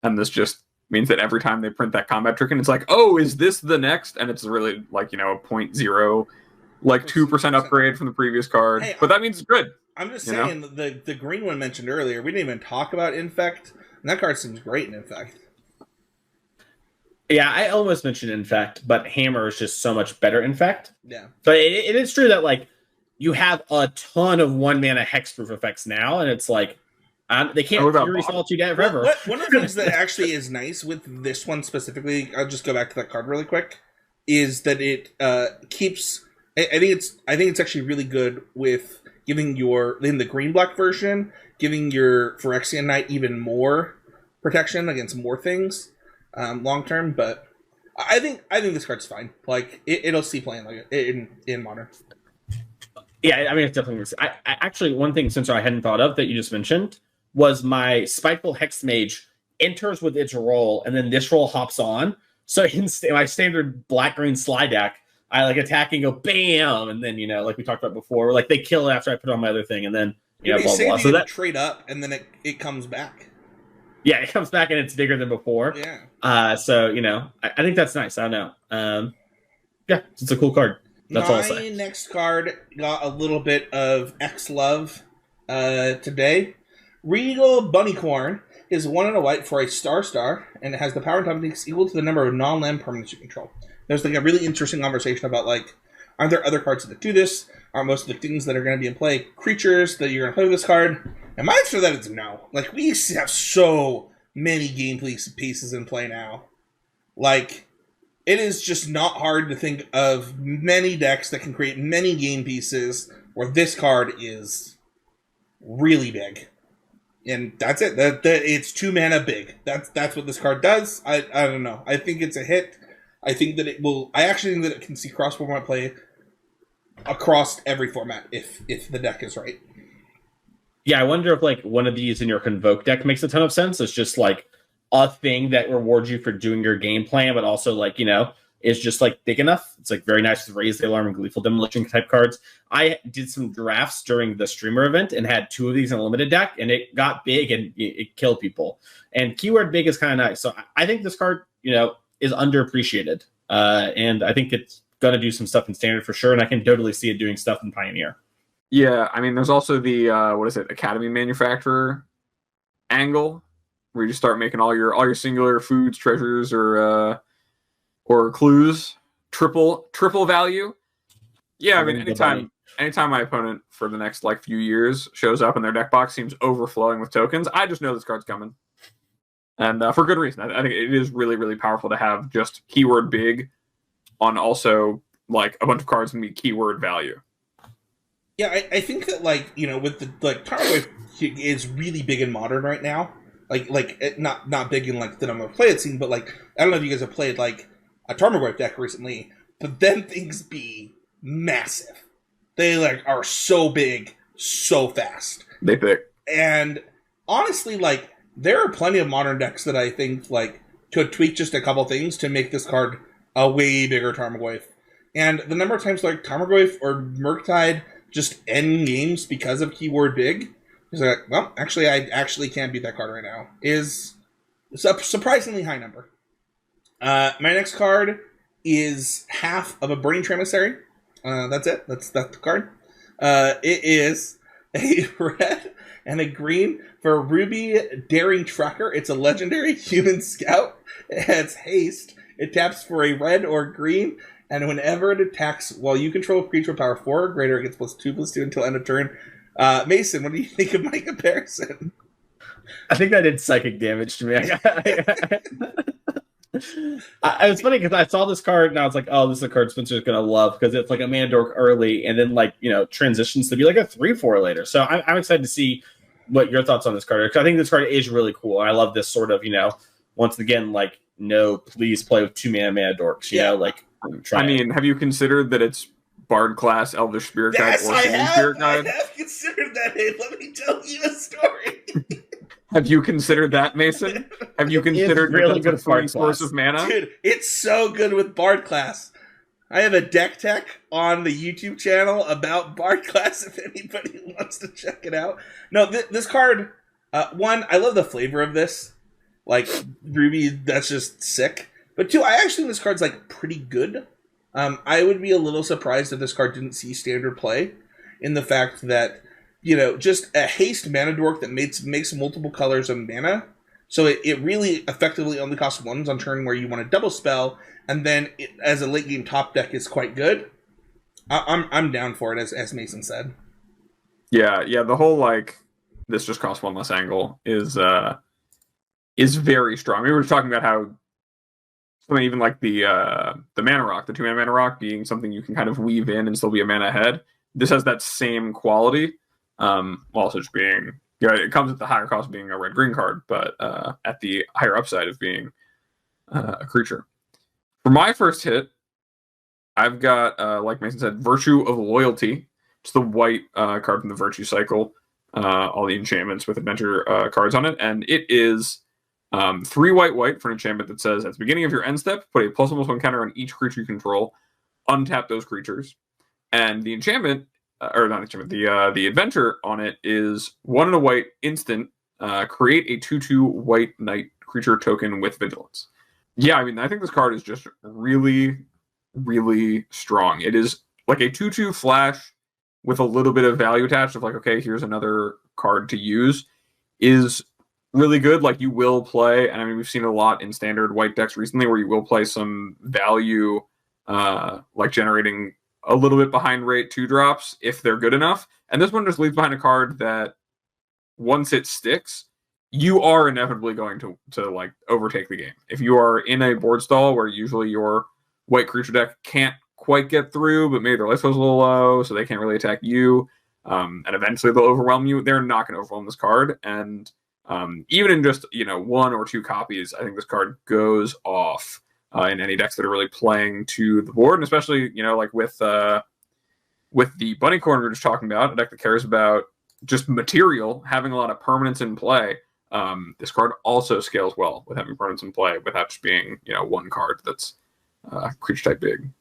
And this just means that every time they print that combat trick and it's like, oh, is this the next? And it's really like, a 0.0, like 2% upgrade from the previous card. Hey, but that means it's good. I'm just saying, the green one mentioned earlier, we didn't even talk about Infect, and that card seems great in Infect. Yeah, I almost mentioned Infect, but Hammer is just so much better Infect. Yeah. But it is true that, like, you have a ton of one-mana hexproof effects now, and it's like, they can't Fury Solitude forever. One of the things that actually is nice with this one specifically, I'll just go back to that card really quick, is that it keeps... I think it's actually really good with giving in the green-black version, giving your Phyrexian Knight even more protection against more things long-term, but I think this card's fine. Like, it'll see playing like in Modern. Yeah, I mean, it's definitely... I actually, one thing, Sensor, I hadn't thought of that you just mentioned was my Spiteful Hex Mage enters with its roll, and then this roll hops on. So in my standard black-green slide deck, I like attack and go bam, and then like we talked about before, like they kill it after I put on my other thing, and then blah blah. So that trade up, and then it comes back. Yeah, it comes back and it's bigger than before. Yeah. So I think that's nice. I don't know. Yeah, it's a cool card. That's all I'll say. My next card got a little bit of X love today. Regal Bunnycorn is 1 and a white for a star, and it has the power and toughness equal to the number of non-land permanents you control. There's like a really interesting conversation about like, aren't there other cards that do this? Aren't most of the things that are going to be in play creatures that you're going to play with this card? And my answer to that is no. Like, we have so many gameplay pieces in play now. Like, it is just not hard to think of many decks that can create many game pieces where this card is really big. And that's it. That it's 2 mana big. That's what this card does. I don't know. I think it's a hit. I think that it will... I actually think that it can see cross-format play across every format if the deck is right. Yeah, I wonder if like one of these in your Convoke deck makes a ton of sense. It's just like a thing that rewards you for doing your game plan, but also like, is just like big enough. It's like very nice with Raise the Alarm and Gleeful Demolition type cards. I did some drafts during the streamer event and had 2 of these in a limited deck, and it got big and it killed people. And keyword big is kind of nice. So I think this card, is underappreciated. And I think it's going to do some stuff in Standard for sure, and I can totally see it doing stuff in Pioneer. Yeah, I mean, there's also the, Academy Manufacturer angle, where you just start making all your singular foods, treasures, or clues triple value. Yeah, I mean, anytime my opponent for the next like few years shows up and their deck box seems overflowing with tokens, I just know this card's coming. And for good reason. I think it is really, really powerful to have just keyword big on also like a bunch of cards can be keyword value. Yeah, I think that like, with the like Tarmogoyf is really big in Modern right now. Like not big in like the number of play it's seen, but like I don't know if you guys have played like a Tarmogoyf deck recently, but then things be massive. They like are so big, so fast. They thick. And honestly, like there are plenty of Modern decks that I think like could tweak just a couple things to make this card a way bigger Tarmogoyf. And the number of times like Tarmogoyf or Murktide just end games because of keyword big is like, well, actually, I actually can't beat that card right now. Is a surprisingly high number. My next card is half of a Burning Emissary. That's it. That's the card. It is a red and a green for Ruby Daring Tracker. It's a legendary human scout. It has haste. It taps for a red or green, and whenever it attacks while you control a creature with power 4 or greater, it gets +2/+2 until end of turn. Mason, what do you think of my comparison? I think that did psychic damage to me. It's funny because I saw this card and I was like, "Oh, this is a card Spencer's gonna love," because it's like a mana dork early, and then like transitions to be like a 3/4 later. So I'm excited to see what your thoughts on this card are, because I think this card is really cool. I love this sort of once again, like, no, please play with 2 mana dorks. You know, like, I mean, have you considered that it's Bard class, Elvish Spirit Guide, or Singing Spirit Guide? I have considered that. Hey, let me tell you a story. Have you considered that, Mason? Have you considered really good free source of mana? Dude, it's so good with Bard class. I have a deck tech on the YouTube channel about Bard class if anybody wants to check it out. No, this card, one, I love the flavor of this. Like, Ruby, that's just sick. But two, I actually think this card's like pretty good. I would be a little surprised if this card didn't see standard play, in the fact that, just a haste mana dork that makes multiple colors of mana. So it really effectively only costs 1s on turn where you want to double spell, and then as a late game top deck is quite good. I'm down for it, as Mason said. Yeah. The whole like this just costs 1 less angle is very strong. We were talking about how something even like the mana rock, the 2 mana rock, being something you can kind of weave in and still be a mana ahead. This has that same quality, while also just being it comes at the higher cost of being a red-green card, but at the higher upside of being a creature. For my first hit, I've got, like Mason said, Virtue of Loyalty. It's the white card from the Virtue cycle. All the enchantments with adventure cards on it, and it is 3 white for an enchantment that says, at the beginning of your end step, put a +1/+1 counter on each creature you control. Untap those creatures. And the enchantment, or not enchantment, the adventure on it is 1 and a white instant. Create a 2/2 white knight creature token with vigilance. Yeah, I mean, I think this card is just really, really strong. It is like a 2/2 flash with a little bit of value attached of like, okay, here's another card to use, is really good. Like, you will play, and I mean, we've seen a lot in standard white decks recently where you will play some value, like generating a little bit behind rate 2-drops if they're good enough. And this one just leaves behind a card that once it sticks, you are inevitably going to like overtake the game. If you are in a board stall where usually your white creature deck can't quite get through, but maybe their life goes a little low, so they can't really attack you, and eventually they'll overwhelm you, they're not going to overwhelm this card. And even in just 1 or 2 copies, I think this card goes off in any decks that are really playing to the board, and especially like with the Bunny Corn we were just talking about, a deck that cares about just material, having a lot of permanence in play. This card also scales well with having permanence in play without just being 1 card that's creature type big.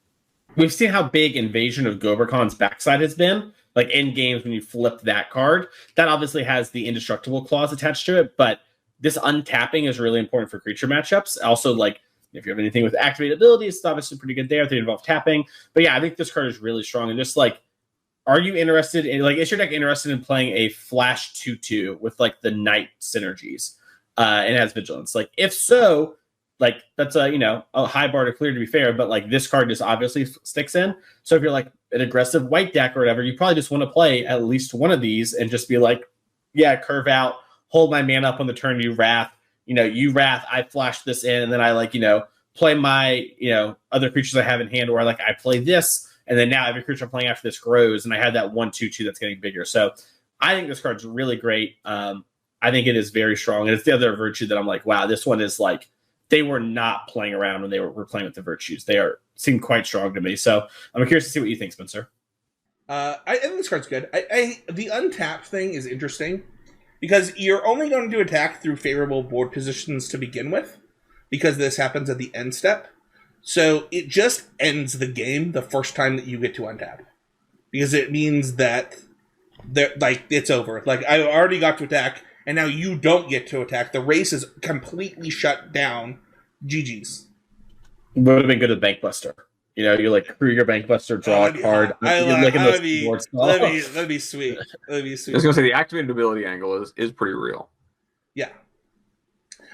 We've seen how big Invasion of Gobrakhan's backside has been. Like, in games when you flip that card, that obviously has the indestructible clause attached to it, but this untapping is really important for creature matchups. Also, like, if you have anything with activated abilities, it's obviously pretty good there if they involve tapping. But yeah, I think this card is really strong. And just like, are you interested in, like, is your deck interested in playing a flash 2/2 with like the knight synergies and has vigilance? Like, if so, like, that's a high bar to clear, to be fair, but like, this card just obviously sticks in. So if you're like an aggressive white deck or whatever, you probably just want to play at least one of these and just be like, yeah, curve out, hold my mana up on the turn, you wrath, I flash this in, and then I play my other creatures I have in hand, or like I play this, and then now every creature I'm playing after this grows, and I have that 1/2/2 that's getting bigger. So I think this card's really great. I think it is very strong, and it's the other virtue that I'm like, wow, this one is like, they were not playing around when they were playing with the virtues. They seem quite strong to me. So I'm curious to see what you think, Spencer. I think this card's good. The untap thing is interesting because you're only going to attack through favorable board positions to begin with, because this happens at the end step. So it just ends the game the first time that you get to untap, because it means that it's over. Like, I already got to attack, and now you don't get to attack. The race is completely shut down. GG's. Would have been good with Bankbuster. You like crew your Bankbuster, draw a card. That'd be sweet. That'd be sweet. I was gonna say the activated ability angle is pretty real. Yeah,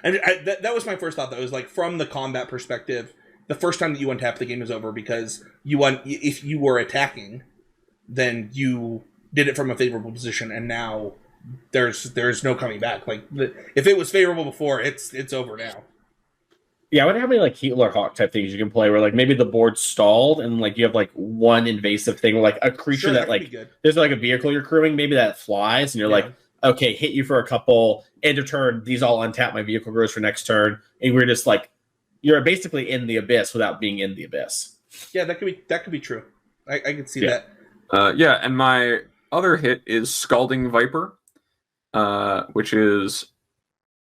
and that was my first thought. That was like, from the combat perspective, the first time that you untap, the game is over, because if you were attacking, then you did it from a favorable position, and now there's no coming back. Like, if it was favorable before, it's over now. Yeah, I wonder how many like Heatler Hawk type things you can play where like maybe the board's stalled and like you have like one invasive thing or like a creature Sure, that could be like good. there's like a vehicle you're crewing, maybe that flies and you're like, okay, hit you for a couple, end of turn, these all untap, my vehicle grows for next turn, and we're just like you're basically in the abyss without being in the abyss. Yeah, that could be true. I could see Yeah. that. Yeah, and my other hit is Scalding Viper, which is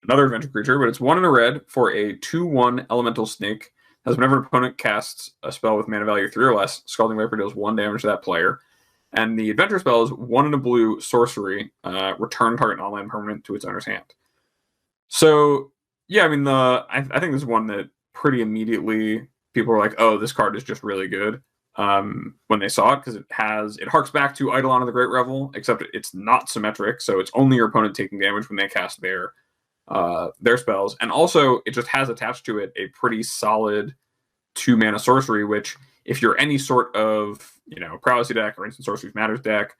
another adventure creature, but it's 1 in a red for a 2/1 elemental snake. As whenever an opponent casts a spell with mana value 3 or less, Scalding Viper deals 1 damage to that player. And the adventure spell is 1 in a blue sorcery, return target non-land permanent to its owner's hand. So, yeah, I mean, I think this is one that pretty immediately people were like, oh, this card is just really good when they saw it, because it harks back to Eidolon of the Great Revel, except it's not symmetric, so it's only your opponent taking damage when they cast their spells, and also it just has attached to it a pretty solid 2-mana sorcery, which if you're any sort of prowessy deck or instant sorceries matters deck,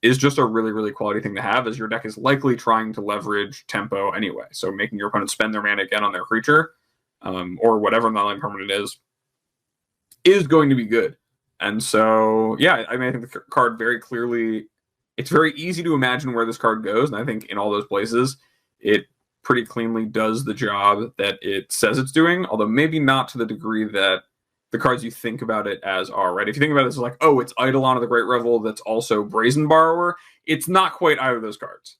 is just a really, really quality thing to have, as your deck is likely trying to leverage tempo anyway, so making your opponent spend their mana again on their creature or whatever non-land permanent is going to be good. And so yeah, I mean, I think the card very clearly, it's very easy to imagine where this card goes, and I think in all those places it pretty cleanly does the job that it says it's doing, although maybe not to the degree that the cards you think about it as are, right? If you think about it as like, oh, it's Eidolon of the Great Revel that's also Brazen Borrower, it's not quite either of those cards.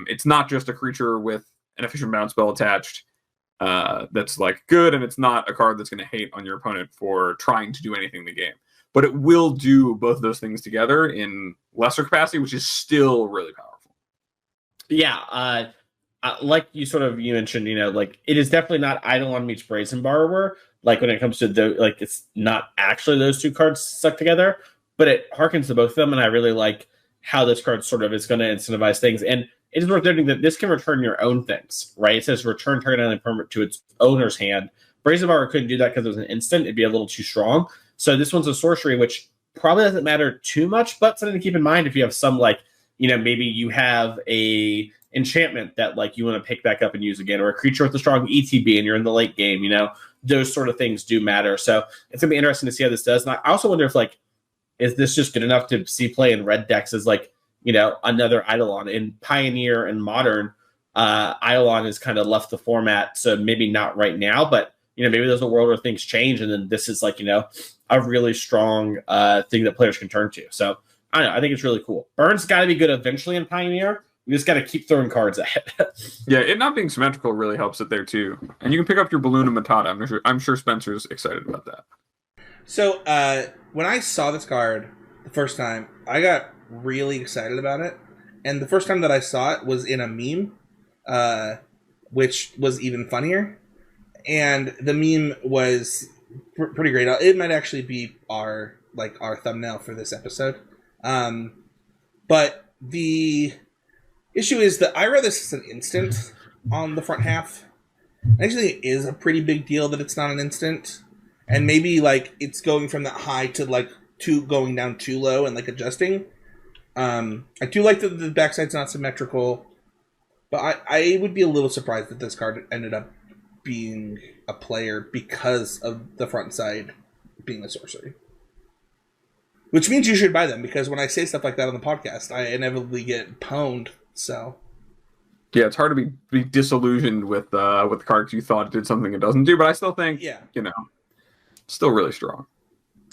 It's not just a creature with an efficient bounce spell attached that's like good, and it's not a card that's going to hate on your opponent for trying to do anything in the game. But it will do both of those things together in lesser capacity, which is still really powerful. Yeah, like you mentioned, like it is definitely not Eidolon meets Brazen Borrower. Like when it comes to like it's not actually those two cards stuck together, but it harkens to both of them, and I really like how this card sort of is going to incentivize things. And it is worth noting that this can return your own things, right? It says return target island permanent to its owner's hand. Brazen Borrower couldn't do that because it was an instant; it'd be a little too strong. So this one's a sorcery, which probably doesn't matter too much, but something to keep in mind if you have some like maybe you have a enchantment that like you want to pick back up and use again, or a creature with a strong ETB and you're in the late game, those sort of things do matter. So it's gonna be interesting to see how this does. And I also wonder if like, is this just good enough to see play in red decks as like, another Eidolon in Pioneer and Modern? Eidolon has kind of left the format, so maybe not right now, but maybe there's a world where things change, and then this is like, a really strong thing that players can turn to. So I don't know, I think it's really cool. Burn's got to be good eventually in Pioneer. We just got to keep throwing cards at it. Yeah, it not being symmetrical really helps it there too. And you can pick up your Balloon and Matata. I'm sure Spencer's excited about that. So when I saw this card the first time, I got really excited about it. And the first time that I saw it was in a meme, which was even funnier. And the meme was pretty great. It might actually be our thumbnail for this episode. But the issue is that I read this as an instant on the front half. Actually, it is a pretty big deal that it's not an instant. And maybe like it's going from that high to like going down too low and like adjusting. I do like that the backside's not symmetrical, but I would be a little surprised that this card ended up being a player because of the front side being a sorcery. Which means you should buy them, because when I say stuff like that on the podcast, I inevitably get pwned. So yeah, it's hard to be disillusioned with the cards you thought it did something it doesn't do, but I still think still really strong.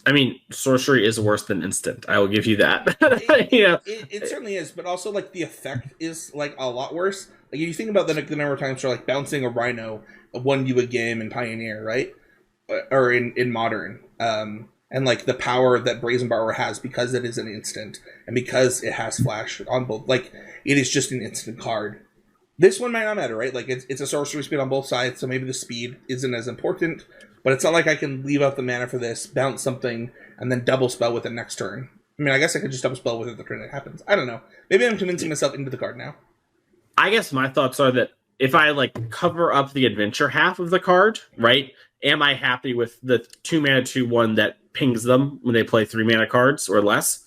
I mean, sorcery is worse than instant. I will give you that. It certainly is, but also like the effect is like a lot worse. Like if you think about the number of times for like bouncing a Rhino won you a game in Pioneer, right? Or in Modern. And like the power that Brazen Borrower has because it is an instant and because it has flash on both, like it is just an instant card. This one might not matter, right? Like it's a sorcery speed on both sides, so maybe the speed isn't as important, but it's not like I can leave out the mana for this, bounce something, and then double spell with it next turn. I mean, I guess I could just double spell with it the turn it happens. I don't know. Maybe I'm convincing myself into the card now. I guess my thoughts are that if I like cover up the adventure half of the card, right? Am I happy with the 2-mana 2/1 that pings them when they play 3-mana cards or less?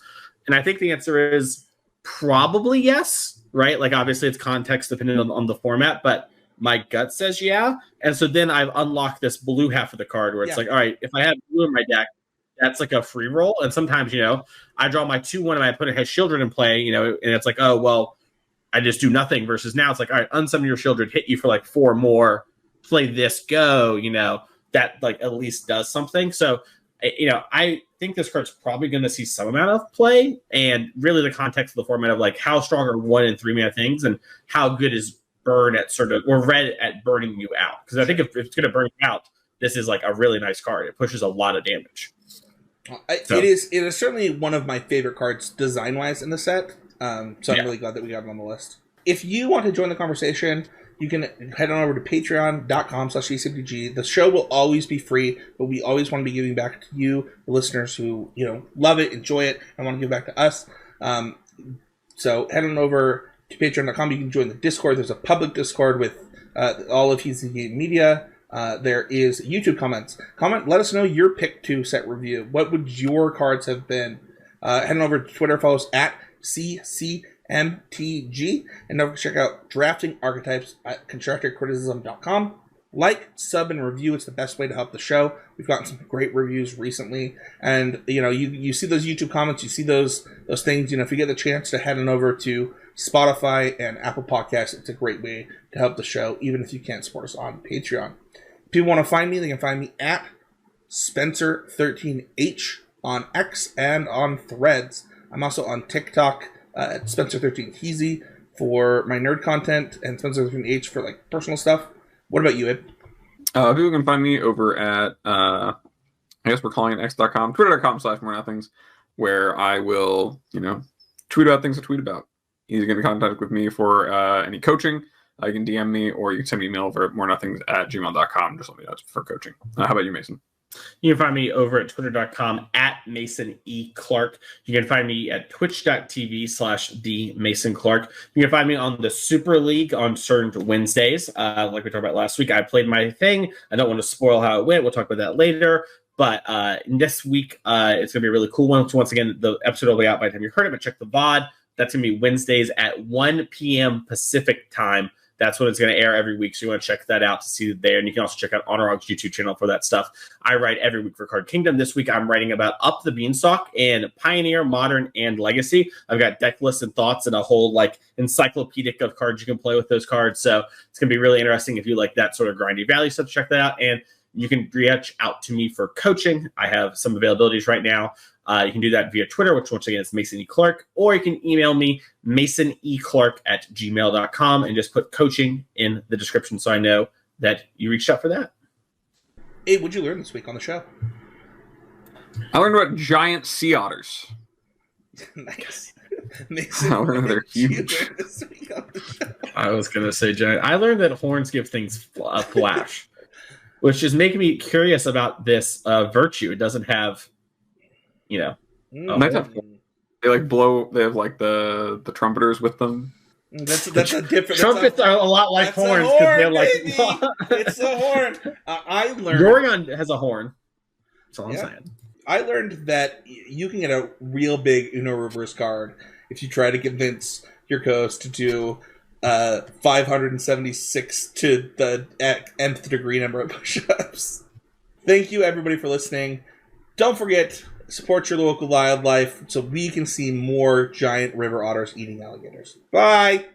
And I think the answer is probably yes, right? Like obviously it's context dependent on the format, but my gut says yeah. And so then I've unlocked this blue half of the card where it's like, all right, if I have blue in my deck, that's like a free roll. And sometimes, I draw my 2-1 and my opponent has Shieldred in play, and it's like, oh, well, I just do nothing. Versus now it's like, all right, unsummon your Shieldred, hit you for like 4 more, play this, go, that like at least does something. So, I think this card's probably going to see some amount of play, and really the context of the format of like how strong are 1 and 3 mana things and how good is burn at or red at burning you out. Because I think if it's going to burn you out, this is like a really nice card. It pushes a lot of damage. It is certainly one of my favorite cards design-wise in the set. So I'm really glad that we got it on the list. If you want to join the conversation, you can head on over to patreon.com/ecmtg. The show will always be free, but we always want to be giving back to you, the listeners who, love it, enjoy it, and want to give back to us. So head on over to patreon.com. You can join the Discord. There's a public Discord with all of He's the Game media. There is YouTube comments. Let us know your pick to set review. What would your cards have been? Head on over to Twitter, follow us at CCMTG, and don't forget to check out Drafting Archetypes at constructorcriticism.com. Like, sub, and review. It's the best way to help the show. We've gotten some great reviews recently, and you see those YouTube comments, you see those things. If you get the chance to head on over to Spotify and Apple Podcasts, it's a great way to help the show, even if you can't support us on Patreon. If people want to find me, they can find me at Spencer13H on X and on Threads. I'm also on TikTok at Spencer13Heezy for my nerd content, and Spencer13H for like personal stuff. What about you, Ed? People can find me over at, I guess we're calling it x.com, twitter.com/morenothings, where I will, tweet about things I tweet about. You can get in contact with me for any coaching. You can DM me, or you can send me an email over at morenothings@gmail.com. Just let me know for coaching. How about you, Mason? You can find me over at twitter.com at Mason E. Clark. You can find me at twitch.tv/DMasonClark. You can find me on the Super League on certain Wednesdays. Like we talked about last week, I played my thing. I don't want to spoil how it went. We'll talk about that later. But this week, it's going to be a really cool one. So once again, the episode will be out by the time you heard it, but check the VOD. That's going to be Wednesdays at 1 p.m. Pacific time. That's when it's going to air every week. So you want to check that out to see it there. And you can also check out Honorog's YouTube channel for that stuff. I write every week for Card Kingdom. This week I'm writing about Up the Beanstalk and Pioneer, Modern, and Legacy. I've got deck lists and thoughts and a whole like encyclopedic of cards you can play with those cards. So it's going to be really interesting if you like that sort of grindy value stuff. Check that out. And you can reach out to me for coaching. I have some availabilities right now. You can do that via Twitter, which once again is Mason E. Clark, or you can email me, masoneclark@gmail.com, and just put coaching in the description so I know that you reached out for that. Hey, what'd you learn this week on the show? I learned about giant sea otters. Nice. Mason, I learned they're huge. this week on the show? I was going to say giant. I learned that horns give things a flash, which is making me curious about this virtue. It doesn't have... they like blow. They have like the trumpeters with them. That's a different. Trumpets are a lot like horns because they're like. It's a horn. I learned. Yorion has a horn. That's all I'm saying. I learned that you can get a real big Uno reverse card if you try to convince your co-host to do 576 to the nth degree number of push-ups. Thank you, everybody, for listening. Don't forget. Support your local wildlife so we can see more giant river otters eating alligators. Bye!